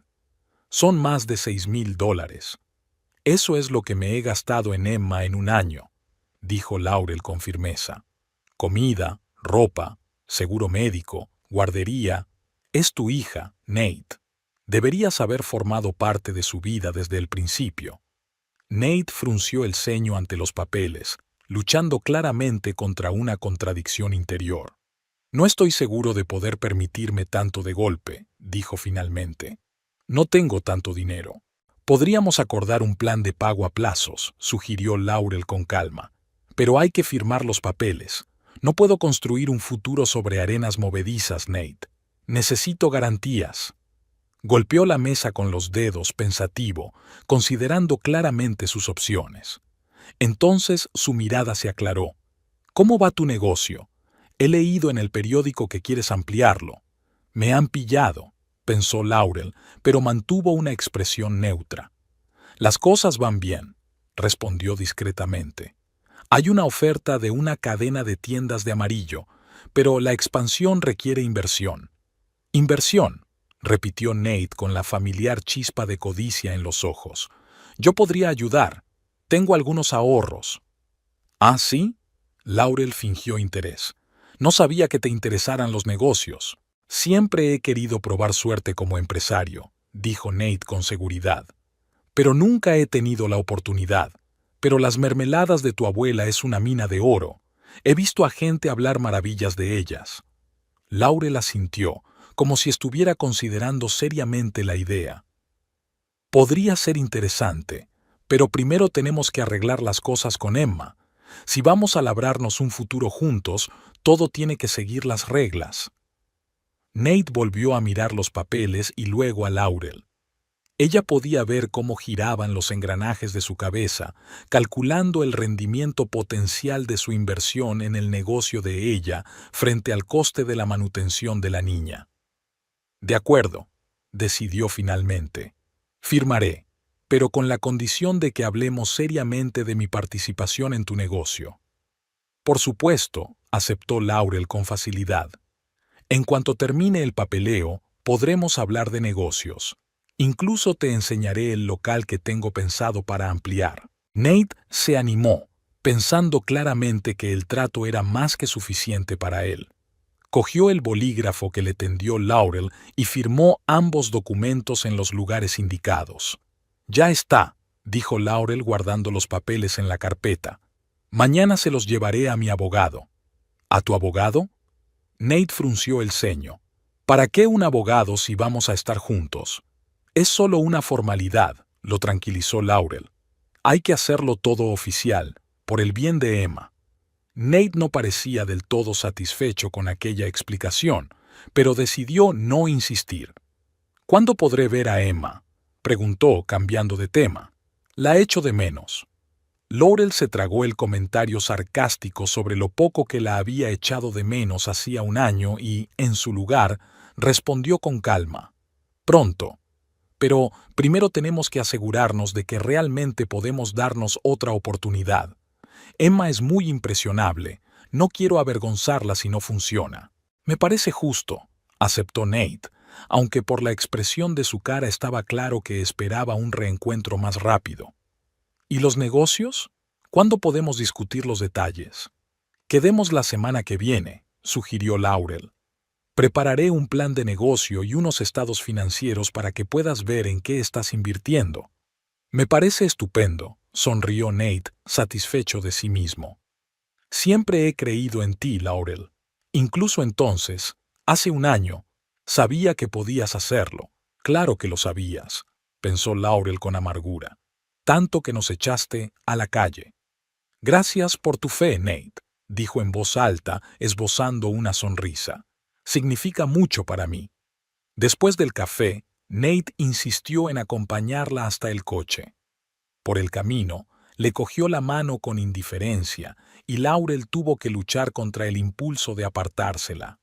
Son más de $6,000. Eso es lo que me he gastado en Emma en un año, dijo Laurel con firmeza. Comida, ropa, seguro médico, guardería. Es tu hija, Nate. Deberías haber formado parte de su vida desde el principio. Nate frunció el ceño ante los papeles, luchando claramente contra una contradicción interior. No estoy seguro de poder permitirme tanto de golpe, dijo finalmente. No tengo tanto dinero. Podríamos acordar un plan de pago a plazos, sugirió Laurel con calma. Pero hay que firmar los papeles. No puedo construir un futuro sobre arenas movedizas, Nate. Necesito garantías. Golpeó la mesa con los dedos, pensativo, considerando claramente sus opciones. Entonces su mirada se aclaró. ¿Cómo va tu negocio? He leído en el periódico que quieres ampliarlo. Me han pillado, pensó Laurel, pero mantuvo una expresión neutra. Las cosas van bien, respondió discretamente. Hay una oferta de una cadena de tiendas de amarillo, pero la expansión requiere inversión. Inversión, repitió Nate con la familiar chispa de codicia en los ojos. Yo podría ayudar. Tengo algunos ahorros. ¿Ah, sí? Laurel fingió interés. No sabía que te interesaran los negocios. Siempre he querido probar suerte como empresario, dijo Nate con seguridad. Pero nunca he tenido la oportunidad. Pero las mermeladas de tu abuela es una mina de oro. He visto a gente hablar maravillas de ellas. Laurel asintió, como si estuviera considerando seriamente la idea. Podría ser interesante, pero primero tenemos que arreglar las cosas con Emma. Si vamos a labrarnos un futuro juntos, todo tiene que seguir las reglas. Nate volvió a mirar los papeles y luego a Laurel. Ella podía ver cómo giraban los engranajes de su cabeza, calculando el rendimiento potencial de su inversión en el negocio de ella frente al coste de la manutención de la niña. De acuerdo, decidió finalmente. Firmaré, pero con la condición de que hablemos seriamente de mi participación en tu negocio. Por supuesto, aceptó Laurel con facilidad. En cuanto termine el papeleo, podremos hablar de negocios. Incluso te enseñaré el local que tengo pensado para ampliar. Nate se animó, pensando claramente que el trato era más que suficiente para él. Cogió el bolígrafo que le tendió Laurel y firmó ambos documentos en los lugares indicados. Ya está, dijo Laurel guardando los papeles en la carpeta. Mañana se los llevaré a mi abogado. ¿A tu abogado? Nate frunció el ceño. ¿Para qué un abogado si vamos a estar juntos? Es solo una formalidad, lo tranquilizó Laurel. Hay que hacerlo todo oficial, por el bien de Emma. Nate no parecía del todo satisfecho con aquella explicación, pero decidió no insistir. ¿Cuándo podré ver a Emma?, preguntó, cambiando de tema. La echo de menos. Laurel se tragó el comentario sarcástico sobre lo poco que la había echado de menos hacía un año y, en su lugar, respondió con calma. Pronto. Pero primero tenemos que asegurarnos de que realmente podemos darnos otra oportunidad. Emma es muy impresionable. No quiero avergonzarla si no funciona. Me parece justo, aceptó Nate, aunque por la expresión de su cara estaba claro que esperaba un reencuentro más rápido. ¿Y los negocios? ¿Cuándo podemos discutir los detalles? Quedemos la semana que viene, sugirió Laurel. Prepararé un plan de negocio y unos estados financieros para que puedas ver en qué estás invirtiendo. Me parece estupendo, sonrió Nate, satisfecho de sí mismo. Siempre he creído en ti, Laurel. Incluso entonces, hace un año, sabía que podías hacerlo. Claro que lo sabías, pensó Laurel con amargura. Tanto que nos echaste a la calle. Gracias por tu fe, Nate, dijo en voz alta, esbozando una sonrisa. Significa mucho para mí. Después del café, Nate insistió en acompañarla hasta el coche. Por el camino, le cogió la mano con indiferencia y Laurel tuvo que luchar contra el impulso de apartársela.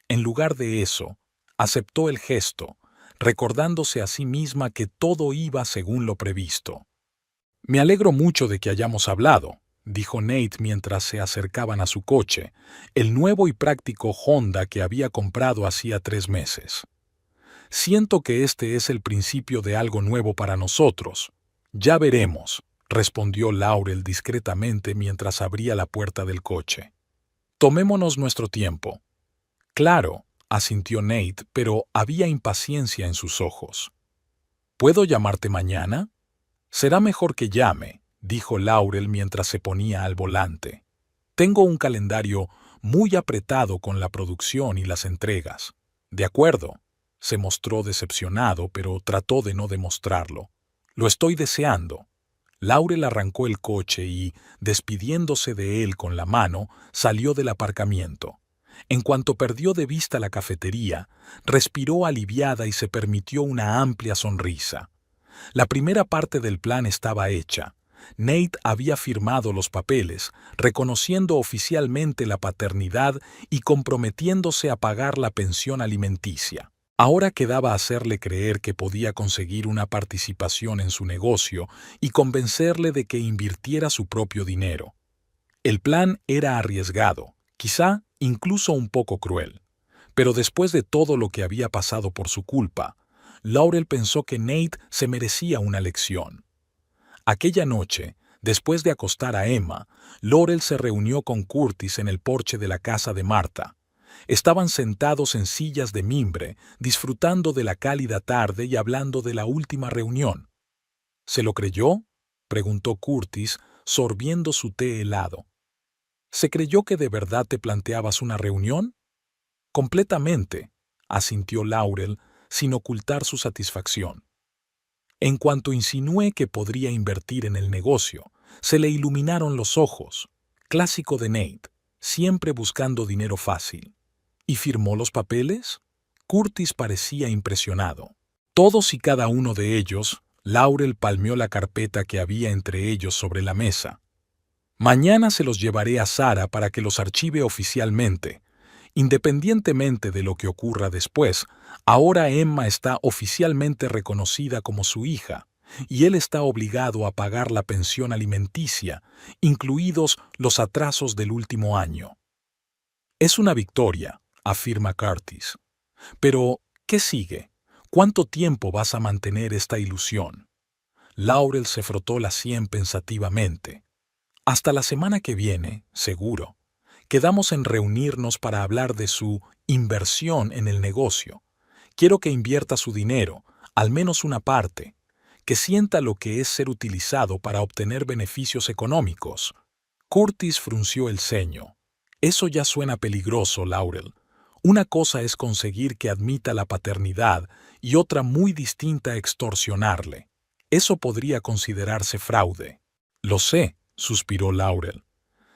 En lugar de eso, aceptó el gesto, recordándose a sí misma que todo iba según lo previsto. Me alegro mucho de que hayamos hablado, dijo Nate mientras se acercaban a su coche, el nuevo y práctico Honda que había comprado hacía 3 meses. Siento que este es el principio de algo nuevo para nosotros. Ya veremos, respondió Laurel discretamente mientras abría la puerta del coche. Tomémonos nuestro tiempo. Claro, asintió Nate, pero había impaciencia en sus ojos. ¿Puedo llamarte mañana? Será mejor que llame, dijo Laurel mientras se ponía al volante. Tengo un calendario muy apretado con la producción y las entregas. De acuerdo. Se mostró decepcionado, pero trató de no demostrarlo. Lo estoy deseando. Laurel arrancó el coche y, despidiéndose de él con la mano, salió del aparcamiento. En cuanto perdió de vista la cafetería, respiró aliviada y se permitió una amplia sonrisa. La primera parte del plan estaba hecha. Nate había firmado los papeles, reconociendo oficialmente la paternidad y comprometiéndose a pagar la pensión alimenticia. Ahora quedaba hacerle creer que podía conseguir una participación en su negocio y convencerle de que invirtiera su propio dinero. El plan era arriesgado, quizá incluso un poco cruel. Pero después de todo lo que había pasado por su culpa, Laurel pensó que Nate se merecía una lección. Aquella noche, después de acostar a Emma, Laurel se reunió con Curtis en el porche de la casa de Marta. Estaban sentados en sillas de mimbre, disfrutando de la cálida tarde y hablando de la última reunión. ¿Se lo creyó?, preguntó Curtis, sorbiendo su té helado. ¿Se creyó que de verdad te planteabas una reunión? Completamente, asintió Laurel, sin ocultar su satisfacción. En cuanto insinué que podría invertir en el negocio, se le iluminaron los ojos, clásico de Nate, siempre buscando dinero fácil. ¿Y firmó los papeles? Curtis parecía impresionado. Todos y cada uno de ellos, Laurel palmeó la carpeta que había entre ellos sobre la mesa. Mañana se los llevaré a Sara para que los archive oficialmente. Independientemente de lo que ocurra después, ahora Emma está oficialmente reconocida como su hija, y él está obligado a pagar la pensión alimenticia, incluidos los atrasos del último año. Es una victoria, afirma Curtis. Pero, ¿qué sigue? ¿Cuánto tiempo vas a mantener esta ilusión? Laurel se frotó la sien pensativamente. Hasta la semana que viene, seguro. Quedamos en reunirnos para hablar de su inversión en el negocio. Quiero que invierta su dinero, al menos una parte, que sienta lo que es ser utilizado para obtener beneficios económicos. Curtis frunció el ceño. Eso ya suena peligroso, Laurel. Una cosa es conseguir que admita la paternidad y otra muy distinta extorsionarle. Eso podría considerarse fraude. Lo sé, suspiró Laurel.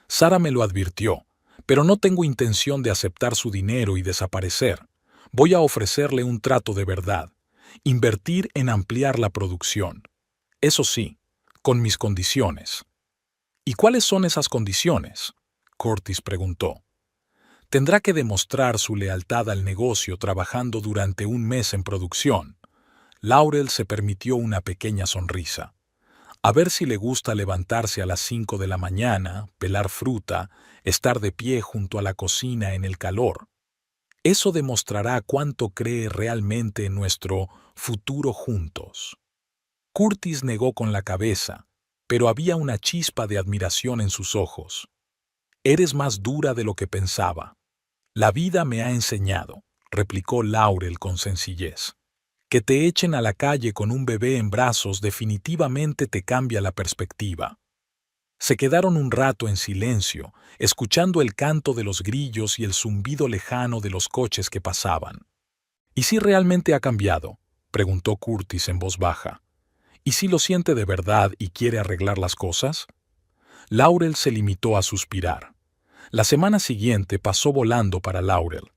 Sara me lo advirtió, pero no tengo intención de aceptar su dinero y desaparecer. Voy a ofrecerle un trato de verdad, invertir en ampliar la producción. Eso sí, con mis condiciones. ¿Y cuáles son esas condiciones?, Curtis preguntó. Tendrá que demostrar su lealtad al negocio trabajando durante un mes en producción. Laurel se permitió una pequeña sonrisa. A ver si le gusta levantarse a las 5 de la mañana, pelar fruta, estar de pie junto a la cocina en el calor. Eso demostrará cuánto cree realmente en nuestro futuro juntos. Curtis negó con la cabeza, pero había una chispa de admiración en sus ojos. Eres más dura de lo que pensaba. La vida me ha enseñado, replicó Laurel con sencillez. Que te echen a la calle con un bebé en brazos definitivamente te cambia la perspectiva. Se quedaron un rato en silencio, escuchando el canto de los grillos y el zumbido lejano de los coches que pasaban. ¿Y si realmente ha cambiado?, preguntó Curtis en voz baja. ¿Y si lo siente de verdad y quiere arreglar las cosas? Laurel se limitó a suspirar. La semana siguiente pasó volando para Laurel.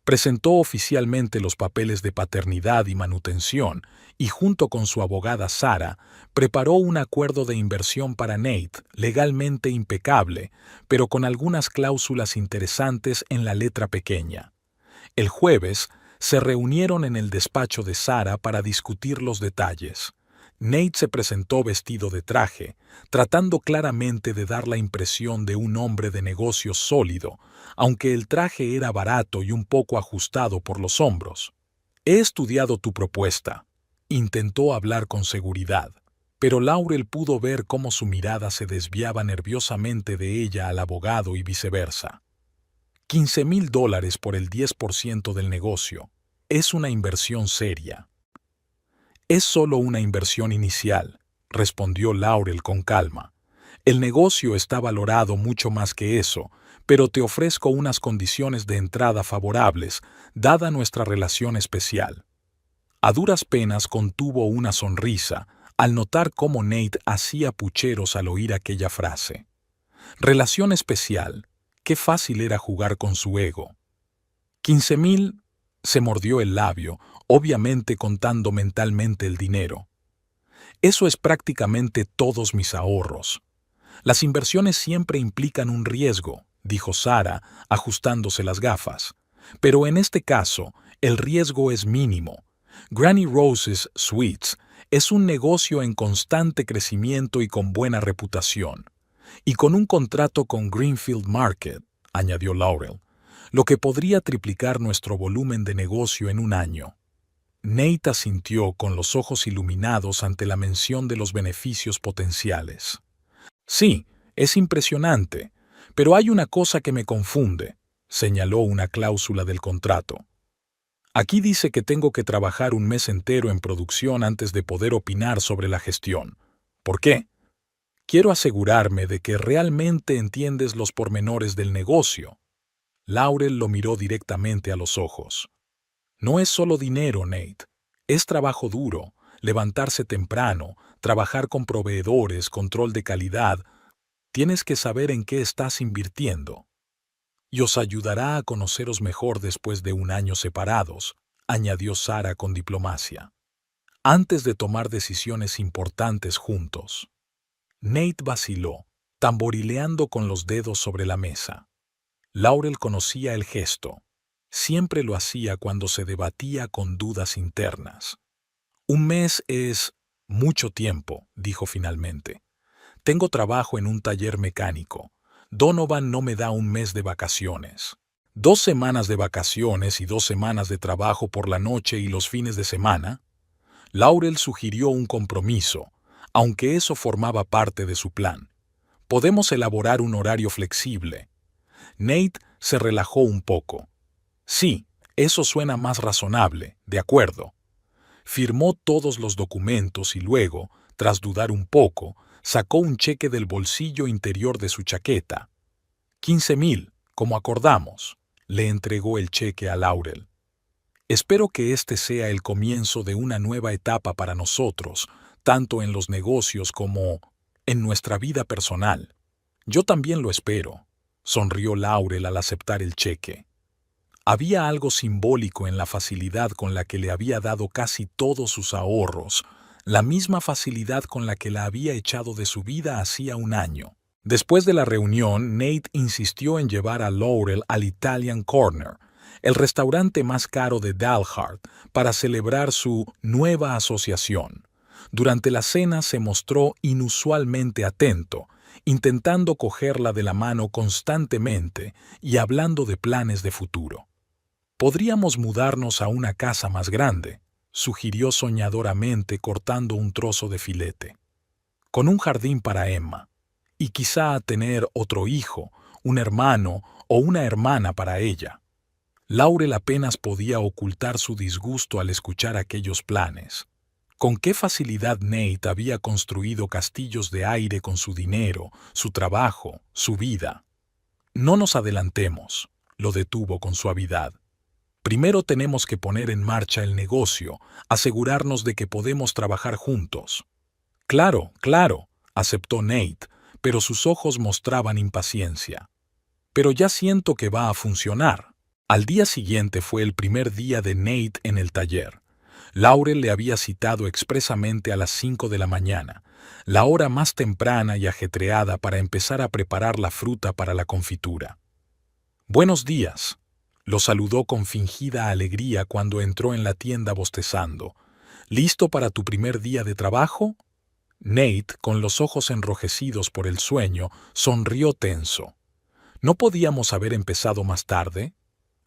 Presentó oficialmente los papeles de paternidad y manutención y junto con su abogada Sara preparó un acuerdo de inversión para Nate legalmente impecable, pero con algunas cláusulas interesantes en la letra pequeña. El jueves se reunieron en el despacho de Sara para discutir los detalles. Nate se presentó vestido de traje, tratando claramente de dar la impresión de un hombre de negocios sólido, aunque el traje era barato y un poco ajustado por los hombros. He estudiado tu propuesta. Intentó hablar con seguridad, pero Laurel pudo ver cómo su mirada se desviaba nerviosamente de ella al abogado y viceversa. $15,000 por el 10% del negocio. Es una inversión seria. Es solo una inversión inicial, respondió Laurel con calma. El negocio está valorado mucho más que eso, pero te ofrezco unas condiciones de entrada favorables, dada nuestra relación especial. A duras penas contuvo una sonrisa al notar cómo Nate hacía pucheros al oír aquella frase. Relación especial, qué fácil era jugar con su ego. 15,000, se mordió el labio, obviamente contando mentalmente el dinero. Eso es prácticamente todos mis ahorros. Las inversiones siempre implican un riesgo, dijo Sara, ajustándose las gafas. Pero en este caso, el riesgo es mínimo. Granny Rose's Sweets es un negocio en constante crecimiento y con buena reputación. Y con un contrato con Greenfield Market, añadió Laurel, lo que podría triplicar nuestro volumen de negocio en un año. Nate asintió con los ojos iluminados ante la mención de los beneficios potenciales. Sí, es impresionante, pero hay una cosa que me confunde, señaló una cláusula del contrato. Aquí dice que tengo que trabajar un mes entero en producción antes de poder opinar sobre la gestión. ¿Por qué? Quiero asegurarme de que realmente entiendes los pormenores del negocio. Laurel lo miró directamente a los ojos. No es solo dinero, Nate. Es trabajo duro, levantarse temprano, trabajar con proveedores, control de calidad. Tienes que saber en qué estás invirtiendo. Y os ayudará a conoceros mejor después de un año separados, añadió Sara con diplomacia. antes de tomar decisiones importantes juntos. Nate vaciló, tamborileando con los dedos sobre la mesa. Laurel conocía el gesto. Siempre lo hacía cuando se debatía con dudas internas. Un mes es mucho tiempo, dijo finalmente. Tengo trabajo en un taller mecánico. Donovan no me da un mes de vacaciones. 2 semanas de vacaciones y 2 semanas de trabajo por la noche y los fines de semana. Laurel sugirió un compromiso, aunque eso formaba parte de su plan. Podemos elaborar un horario flexible. Nate se relajó un poco. Sí, eso suena más razonable, de acuerdo. Firmó todos los documentos y luego, tras dudar un poco, sacó un cheque del bolsillo interior de su chaqueta. 15,000, como acordamos. Le entregó el cheque a Laurel. Espero que este sea el comienzo de una nueva etapa para nosotros, tanto en los negocios como en nuestra vida personal. Yo también lo espero, sonrió Laurel al aceptar el cheque. Había algo simbólico en la facilidad con la que le había dado casi todos sus ahorros, la misma facilidad con la que la había echado de su vida hacía un año. Después de la reunión, Nate insistió en llevar a Laurel al Italian Corner, el restaurante más caro de Dalhart, para celebrar su nueva asociación. Durante la cena se mostró inusualmente atento, intentando cogerla de la mano constantemente y hablando de planes de futuro. Podríamos mudarnos a una casa más grande, sugirió soñadoramente cortando un trozo de filete. Con un jardín para Emma, y quizá tener otro hijo, un hermano o una hermana para ella. Laurel apenas podía ocultar su disgusto al escuchar aquellos planes. Con qué facilidad Nate había construido castillos de aire con su dinero, su trabajo, su vida. No nos adelantemos, lo detuvo con suavidad. Primero tenemos que poner en marcha el negocio, asegurarnos de que podemos trabajar juntos. Claro, claro, aceptó Nate, pero sus ojos mostraban impaciencia. Pero ya siento que va a funcionar. Al día siguiente fue el primer día de Nate en el taller. Laurel le había citado expresamente a las 5 de la mañana, la hora más temprana y ajetreada para empezar a preparar la fruta para la confitura. «Buenos días», lo saludó con fingida alegría cuando entró en la tienda bostezando. «¿Listo para tu primer día de trabajo?» Nate, con los ojos enrojecidos por el sueño, sonrió tenso. «¿No podíamos haber empezado más tarde?»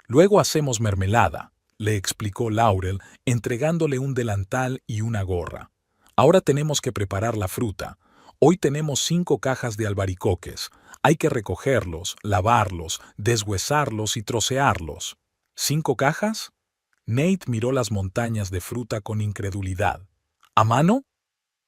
«Luego hacemos mermelada», le explicó Laurel, entregándole un delantal y una gorra. «Ahora tenemos que preparar la fruta. Hoy tenemos 5 cajas de albaricoques. Hay que recogerlos, lavarlos, deshuesarlos y trocearlos». «¿5 cajas?» Nate miró las montañas de fruta con incredulidad. «¿A mano?»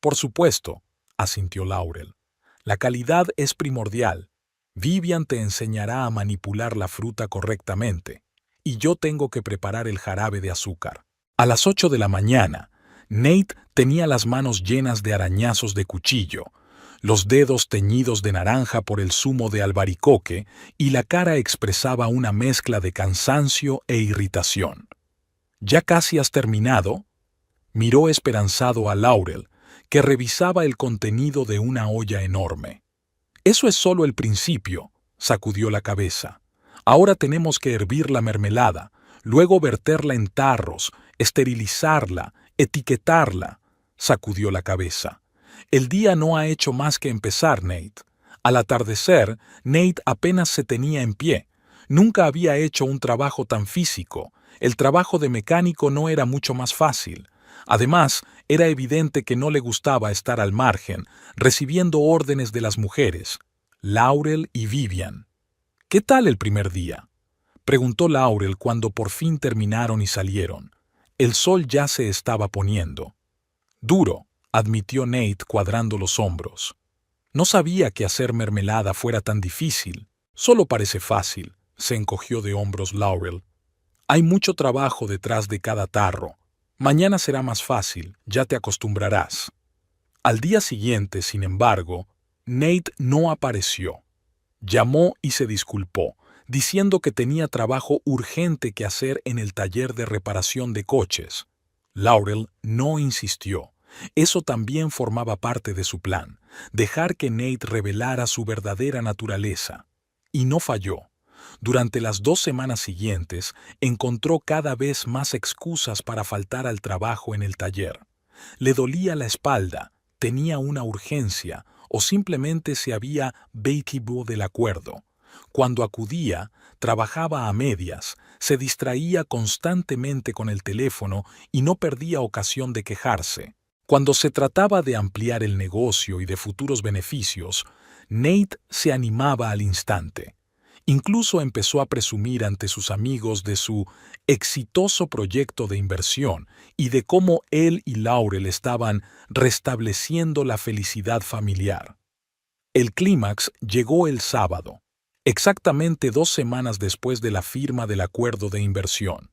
«Por supuesto», asintió Laurel. «La calidad es primordial. Vivian te enseñará a manipular la fruta correctamente. Y yo tengo que preparar el jarabe de azúcar». A las 8 de la mañana, Nate tenía las manos llenas de arañazos de cuchillo, los dedos teñidos de naranja por el zumo de albaricoque y la cara expresaba una mezcla de cansancio e irritación. «¿Ya casi has terminado?» Miró esperanzado a Laurel, que revisaba el contenido de una olla enorme. «Eso es solo el principio», sacudió la cabeza. «Ahora tenemos que hervir la mermelada, luego verterla en tarros, esterilizarla, etiquetarla», sacudió la cabeza. «El día no ha hecho más que empezar, Nate». Al atardecer, Nate apenas se tenía en pie. Nunca había hecho un trabajo tan físico. El trabajo de mecánico no era mucho más fácil. Además, era evidente que no le gustaba estar al margen, recibiendo órdenes de las mujeres, Laurel y Vivian. «¿Qué tal el primer día?», preguntó Laurel cuando por fin terminaron y salieron. El sol ya se estaba poniendo. «Duro», admitió Nate cuadrando los hombros. «No sabía que hacer mermelada fuera tan difícil. Solo parece fácil», se encogió de hombros Laurel. «Hay mucho trabajo detrás de cada tarro. Mañana será más fácil, ya te acostumbrarás». Al día siguiente, sin embargo, Nate no apareció. Llamó y se disculpó, diciendo que tenía trabajo urgente que hacer en el taller de reparación de coches. Laurel no insistió. Eso también formaba parte de su plan, dejar que Nate revelara su verdadera naturaleza. Y no falló. Durante las 2 semanas siguientes, encontró cada vez más excusas para faltar al trabajo en el taller. Le dolía la espalda, tenía una urgencia o simplemente se había baitido del acuerdo. Cuando acudía, trabajaba a medias, se distraía constantemente con el teléfono y no perdía ocasión de quejarse. Cuando se trataba de ampliar el negocio y de futuros beneficios, Nate se animaba al instante. Incluso empezó a presumir ante sus amigos de su exitoso proyecto de inversión y de cómo él y Laurel estaban restableciendo la felicidad familiar. El clímax llegó el sábado, exactamente 2 semanas después de la firma del acuerdo de inversión.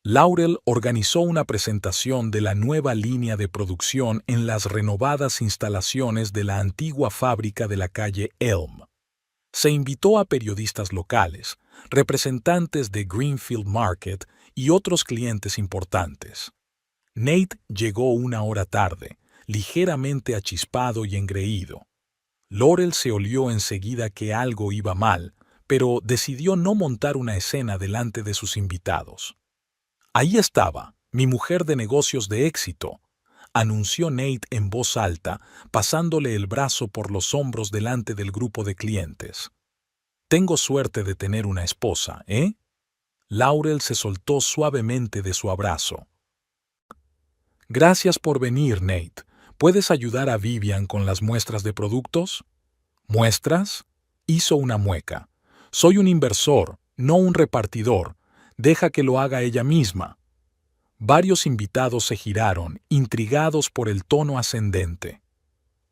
Laurel organizó una presentación de la nueva línea de producción en las renovadas instalaciones de la antigua fábrica de la calle Elm. Se invitó a periodistas locales, representantes de Greenfield Market y otros clientes importantes. Nate llegó 1 hora tarde, ligeramente achispado y engreído. Laurel se olió enseguida que algo iba mal, pero decidió no montar una escena delante de sus invitados. Ahí estaba, mi mujer de negocios de éxito, anunció Nate en voz alta, pasándole el brazo por los hombros delante del grupo de clientes. Tengo suerte de tener una esposa, ¿eh? Laurel se soltó suavemente de su abrazo. Gracias por venir, Nate. ¿Puedes ayudar a Vivian con las muestras de productos? ¿Muestras? Hizo una mueca. Soy un inversor, no un repartidor. Deja que lo haga ella misma. Varios invitados se giraron, intrigados por el tono ascendente.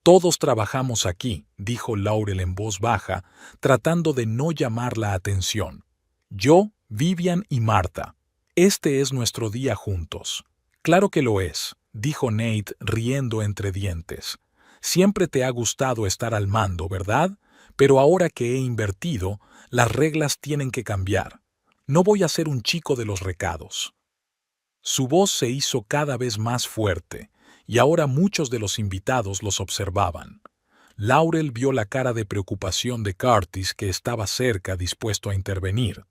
Todos trabajamos aquí, dijo Laurel en voz baja, tratando de no llamar la atención. Yo, Vivian y Marta. Este es nuestro día juntos. Claro que lo es, dijo Nate riendo entre dientes. Siempre te ha gustado estar al mando, ¿verdad? Pero ahora que he invertido, las reglas tienen que cambiar. No voy a ser un chico de los recados. Su voz se hizo cada vez más fuerte, y ahora muchos de los invitados los observaban. Laurel vio la cara de preocupación de Curtis, que estaba cerca, dispuesto a intervenir.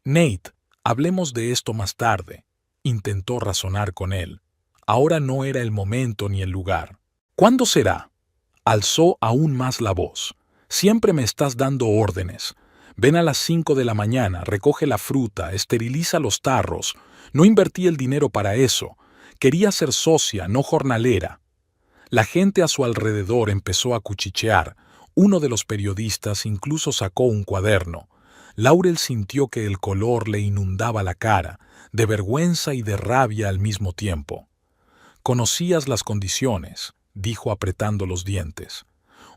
Nate, hablemos de esto más tarde, intentó razonar con él. Ahora no era el momento ni el lugar. ¿Cuándo será? Alzó aún más la voz. Siempre me estás dando órdenes. Ven a las 5 de la mañana, recoge la fruta, esteriliza los tarros. No invertí el dinero para eso. Quería ser socia, no jornalera. La gente a su alrededor empezó a cuchichear. Uno de los periodistas incluso sacó un cuaderno. Laurel sintió que el color le inundaba la cara, de vergüenza y de rabia al mismo tiempo. Conocías las condiciones, dijo apretando los dientes.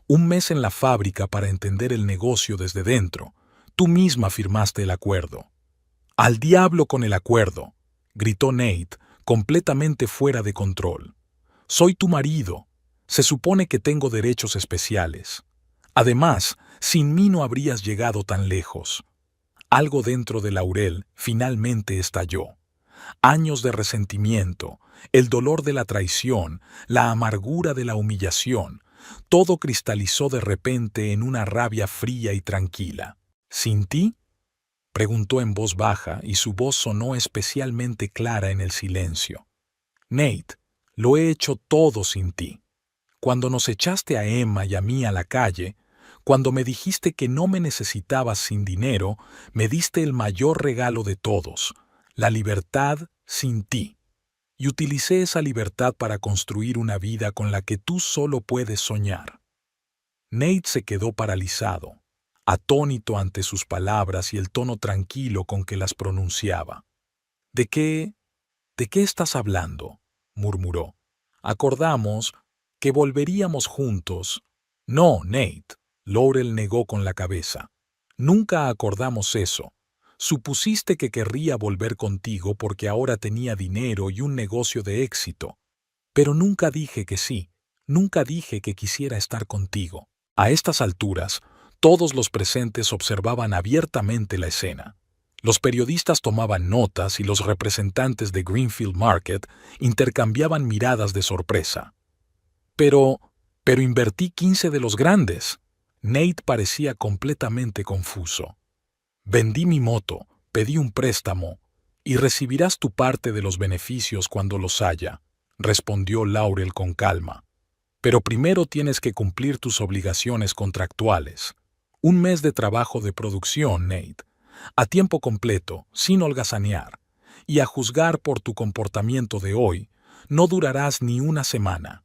1 mes en la fábrica para entender el negocio desde dentro. Tú misma firmaste el acuerdo. ¡Al diablo con el acuerdo!, gritó Nate, completamente fuera de control. Soy tu marido. Se supone que tengo derechos especiales. Además, sin mí no habrías llegado tan lejos. Algo dentro de Laurel finalmente estalló. Años de resentimiento, el dolor de la traición, la amargura de la humillación, todo cristalizó de repente en una rabia fría y tranquila. ¿Sin ti?, preguntó en voz baja y su voz sonó especialmente clara en el silencio. Nate, lo he hecho todo sin ti. Cuando nos echaste a Emma y a mí a la calle, cuando me dijiste que no me necesitabas sin dinero, me diste el mayor regalo de todos, la libertad sin ti. Y utilicé esa libertad para construir una vida con la que tú solo puedes soñar. Nate se quedó paralizado, atónito ante sus palabras y el tono tranquilo con que las pronunciaba. ¿De qué estás hablando?, murmuró. Acordamos que volveríamos juntos. No, Nate, Laurel negó con la cabeza. Nunca acordamos eso. Supusiste que querría volver contigo porque ahora tenía dinero y un negocio de éxito. Pero nunca dije que sí, nunca dije que quisiera estar contigo. A estas alturas, todos los presentes observaban abiertamente la escena. Los periodistas tomaban notas y los representantes de Greenfield Market intercambiaban miradas de sorpresa. Pero invertí 15 de los grandes. Nate parecía completamente confuso. Vendí mi moto, pedí un préstamo, y recibirás tu parte de los beneficios cuando los haya, respondió Laurel con calma. Pero primero tienes que cumplir tus obligaciones contractuales. Un mes de trabajo de producción, Nate, a tiempo completo, sin holgazanear, y a juzgar por tu comportamiento de hoy, no durarás ni una semana.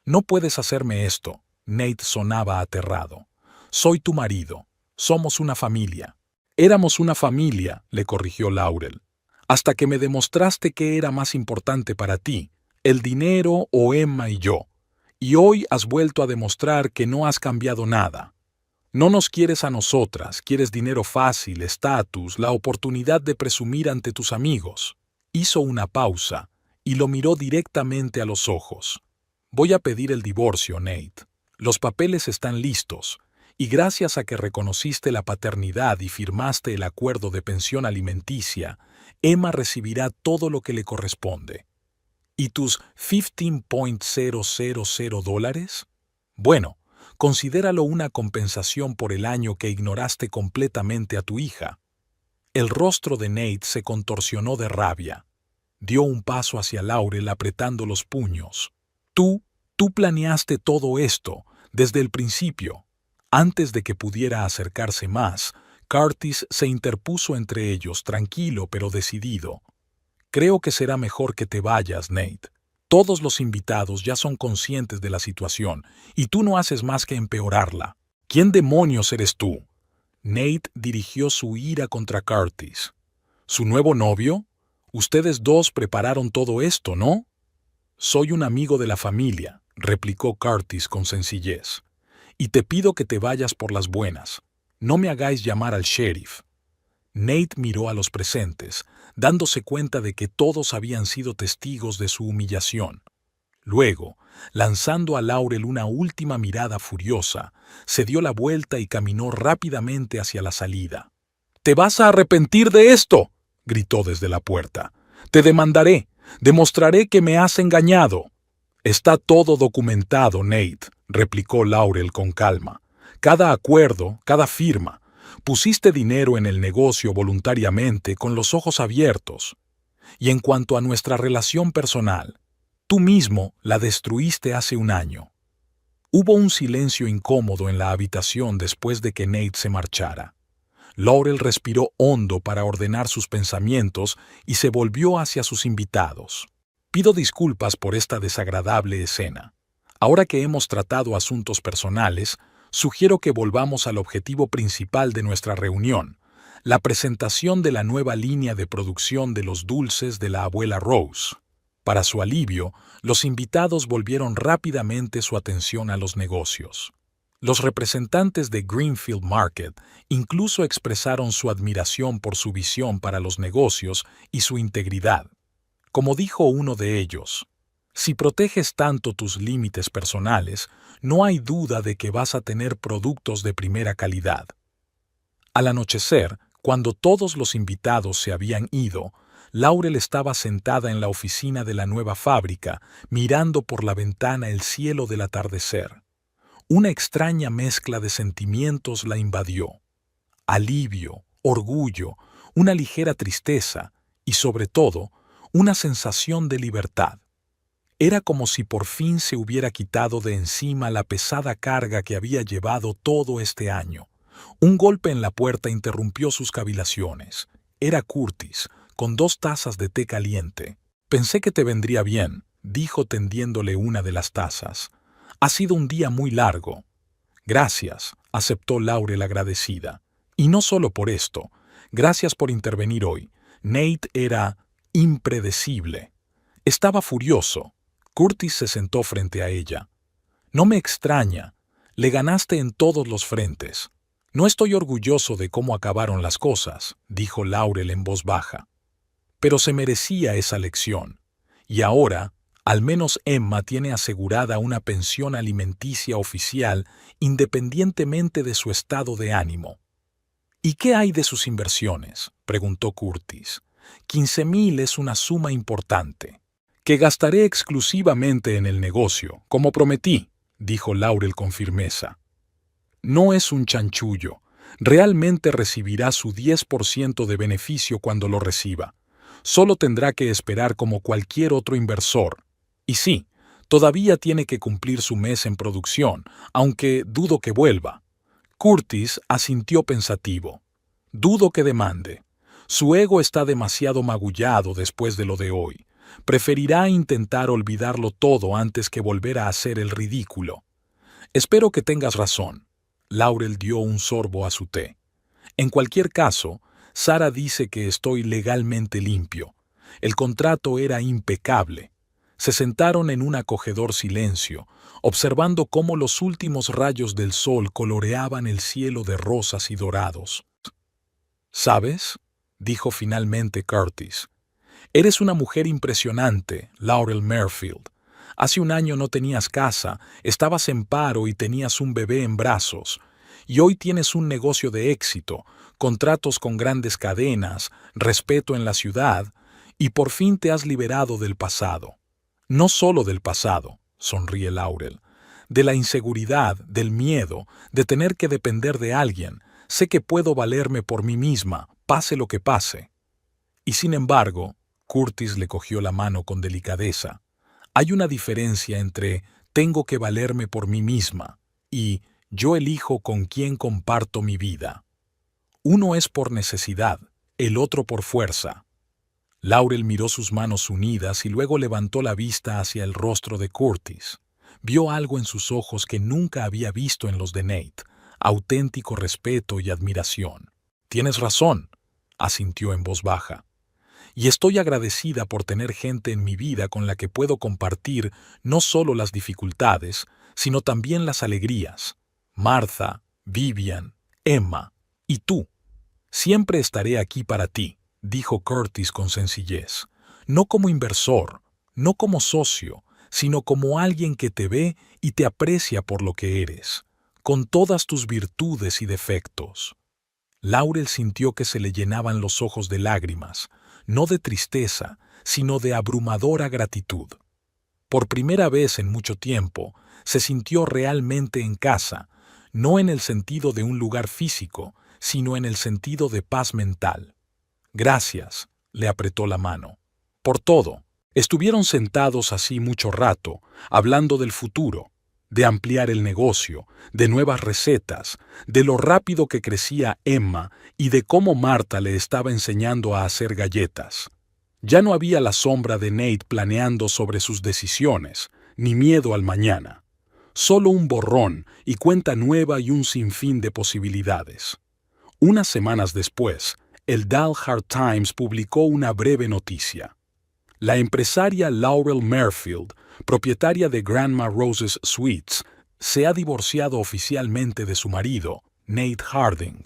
No puedes hacerme esto. Nate sonaba aterrado. Soy tu marido. Somos una familia. Éramos una familia, le corrigió Laurel, hasta que me demostraste que era más importante para ti, el dinero o Emma y yo. Y hoy has vuelto a demostrar que no has cambiado nada. No nos quieres a nosotras, quieres dinero fácil, estatus, la oportunidad de presumir ante tus amigos. Hizo una pausa y lo miró directamente a los ojos. Voy a pedir el divorcio, Nate. Los papeles están listos, y gracias a que reconociste la paternidad y firmaste el acuerdo de pensión alimenticia, Emma recibirá todo lo que le corresponde. ¿Y tus $15,000? Bueno, considéralo una compensación por el año que ignoraste completamente a tu hija. El rostro de Nate se contorsionó de rabia. Dio un paso hacia Laurel apretando los puños. Tú planeaste todo esto, desde el principio. Antes de que pudiera acercarse más, Curtis se interpuso entre ellos, tranquilo pero decidido. Creo que será mejor que te vayas, Nate. Todos los invitados ya son conscientes de la situación, y tú no haces más que empeorarla. ¿Quién demonios eres tú? Nate dirigió su ira contra Curtis. ¿Su nuevo novio? Ustedes dos prepararon todo esto, ¿no? Soy un amigo de la familia, replicó Curtis con sencillez. Y te pido que te vayas por las buenas. No me hagáis llamar al sheriff. Nate miró a los presentes, dándose cuenta de que todos habían sido testigos de su humillación. Luego, lanzando a Laurel una última mirada furiosa, se dio la vuelta y caminó rápidamente hacia la salida. «¡Te vas a arrepentir de esto!», gritó desde la puerta. «Te demandaré. Demostraré que me has engañado». «Está todo documentado, Nate», replicó Laurel con calma. «Cada acuerdo, cada firma. Pusiste dinero en el negocio voluntariamente con los ojos abiertos. Y en cuanto a nuestra relación personal, tú mismo la destruiste hace un año». Hubo un silencio incómodo en la habitación después de que Nate se marchara. Laurel respiró hondo para ordenar sus pensamientos y se volvió hacia sus invitados. «Pido disculpas por esta desagradable escena. Ahora que hemos tratado asuntos personales, sugiero que volvamos al objetivo principal de nuestra reunión, la presentación de la nueva línea de producción de los dulces de la abuela Rose». Para su alivio, los invitados volvieron rápidamente su atención a los negocios. Los representantes de Greenfield Market incluso expresaron su admiración por su visión para los negocios y su integridad. Como dijo uno de ellos, «Si proteges tanto tus límites personales, no hay duda de que vas a tener productos de primera calidad». Al anochecer, cuando todos los invitados se habían ido, Laurel estaba sentada en la oficina de la nueva fábrica, mirando por la ventana el cielo del atardecer. Una extraña mezcla de sentimientos la invadió. Alivio, orgullo, una ligera tristeza y, sobre todo, una sensación de libertad. Era como si por fin se hubiera quitado de encima la pesada carga que había llevado todo este año. Un golpe en la puerta interrumpió sus cavilaciones. Era Curtis, con 2 tazas de té caliente. «Pensé que te vendría bien», dijo tendiéndole una de las tazas. «Ha sido un día muy largo». «Gracias», aceptó Laurel agradecida. «Y no solo por esto. Gracias por intervenir hoy. Nate era impredecible. Estaba furioso». Curtis se sentó frente a ella. «No me extraña. Le ganaste en todos los frentes». «No estoy orgulloso de cómo acabaron las cosas», dijo Laurel en voz baja. «Pero se merecía esa lección. Y ahora, al menos Emma tiene asegurada una pensión alimenticia oficial independientemente de su estado de ánimo». ¿Y qué hay de sus inversiones?, preguntó Curtis. 15,000 es una suma importante. Que gastaré exclusivamente en el negocio, como prometí, dijo Laurel con firmeza. No es un chanchullo. Realmente recibirá su 10% de beneficio cuando lo reciba. Solo tendrá que esperar como cualquier otro inversor. Y sí, todavía tiene que cumplir su mes en producción, aunque dudo que vuelva. Curtis asintió pensativo. Dudo que demande. Su ego está demasiado magullado después de lo de hoy. Preferirá intentar olvidarlo todo antes que volver a hacer el ridículo. Espero que tengas razón. Laurel dio un sorbo a su té. En cualquier caso, Sara dice que estoy legalmente limpio. El contrato era impecable. Se sentaron en un acogedor silencio, observando cómo los últimos rayos del sol coloreaban el cielo de rosas y dorados. ¿Sabes?, dijo finalmente Curtis. Eres una mujer impresionante, Laurel Merfield. Hace un año no tenías casa, estabas en paro y tenías un bebé en brazos. Y hoy tienes un negocio de éxito, contratos con grandes cadenas, respeto en la ciudad, y por fin te has liberado del pasado. No solo del pasado, sonríe Laurel, de la inseguridad, del miedo, de tener que depender de alguien. Sé que puedo valerme por mí misma, pase lo que pase. Y sin embargo, Curtis le cogió la mano con delicadeza. Hay una diferencia entre tengo que valerme por mí misma y yo elijo con quién comparto mi vida. Uno es por necesidad, el otro por fuerza. Laurel miró sus manos unidas y luego levantó la vista hacia el rostro de Curtis. Vio algo en sus ojos que nunca había visto en los de Nate, auténtico respeto y admiración. Tienes razón, asintió en voz baja. Y estoy agradecida por tener gente en mi vida con la que puedo compartir no solo las dificultades, sino también las alegrías. Martha, Vivian, Emma y tú. Siempre estaré aquí para ti, dijo Curtis con sencillez. No como inversor, no como socio, sino como alguien que te ve y te aprecia por lo que eres, con todas tus virtudes y defectos. Laurel sintió que se le llenaban los ojos de lágrimas, no de tristeza, sino de abrumadora gratitud. Por primera vez en mucho tiempo, se sintió realmente en casa, no en el sentido de un lugar físico, sino en el sentido de paz mental. Gracias, le apretó la mano. Por todo. Estuvieron sentados así mucho rato, hablando del futuro, de ampliar el negocio, de nuevas recetas, de lo rápido que crecía Emma y de cómo Martha le estaba enseñando a hacer galletas. Ya no había la sombra de Nate planeando sobre sus decisiones, ni miedo al mañana. Solo un borrón y cuenta nueva y un sinfín de posibilidades. Unas semanas después, el Dalhart Times publicó una breve noticia. La empresaria Laurel Merfield, propietaria de Grandma Rose's Sweets, se ha divorciado oficialmente de su marido, Nate Harding.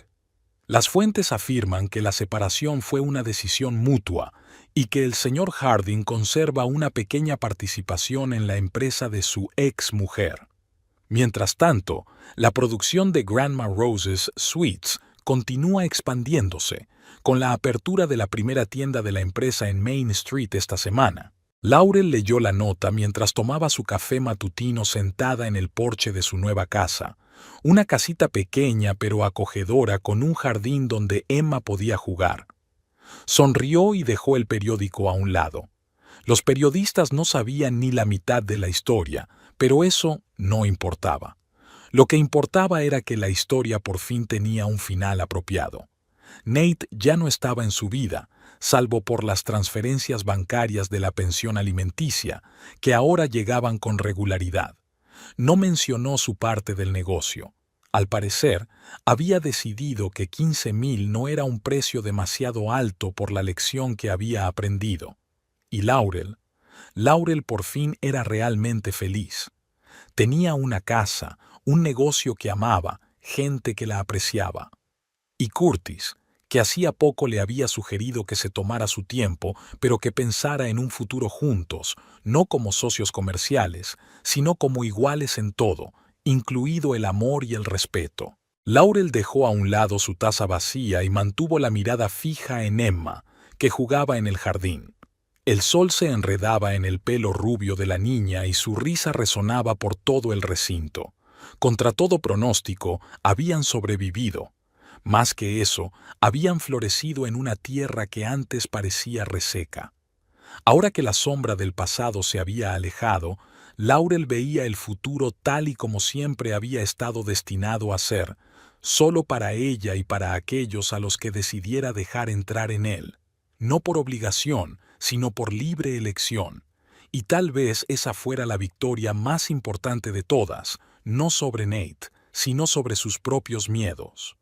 Las fuentes afirman que la separación fue una decisión mutua y que el señor Harding conserva una pequeña participación en la empresa de su ex mujer. Mientras tanto, la producción de Grandma Rose's Sweets continúa expandiéndose, con la apertura de la primera tienda de la empresa en Main Street esta semana. Laurel leyó la nota mientras tomaba su café matutino sentada en el porche de su nueva casa, una casita pequeña pero acogedora con un jardín donde Emma podía jugar. Sonrió y dejó el periódico a un lado. Los periodistas no sabían ni la mitad de la historia, pero eso no importaba. Lo que importaba era que la historia por fin tenía un final apropiado. Nate ya no estaba en su vida, salvo por las transferencias bancarias de la pensión alimenticia, que ahora llegaban con regularidad. No mencionó su parte del negocio. Al parecer, había decidido que 15,000 no era un precio demasiado alto por la lección que había aprendido. Y Laurel por fin era realmente feliz. Tenía una casa, un negocio que amaba, gente que la apreciaba. Y Curtis, que hacía poco le había sugerido que se tomara su tiempo, pero que pensara en un futuro juntos, no como socios comerciales, sino como iguales en todo, incluido el amor y el respeto. Laurel dejó a un lado su taza vacía y mantuvo la mirada fija en Emma, que jugaba en el jardín. El sol se enredaba en el pelo rubio de la niña y su risa resonaba por todo el recinto. Contra todo pronóstico, habían sobrevivido. Más que eso, habían florecido en una tierra que antes parecía reseca. Ahora que la sombra del pasado se había alejado, Laurel veía el futuro tal y como siempre había estado destinado a ser, solo para ella y para aquellos a los que decidiera dejar entrar en él, no por obligación, sino por libre elección. Y tal vez esa fuera la victoria más importante de todas, no sobre Nate, sino sobre sus propios miedos.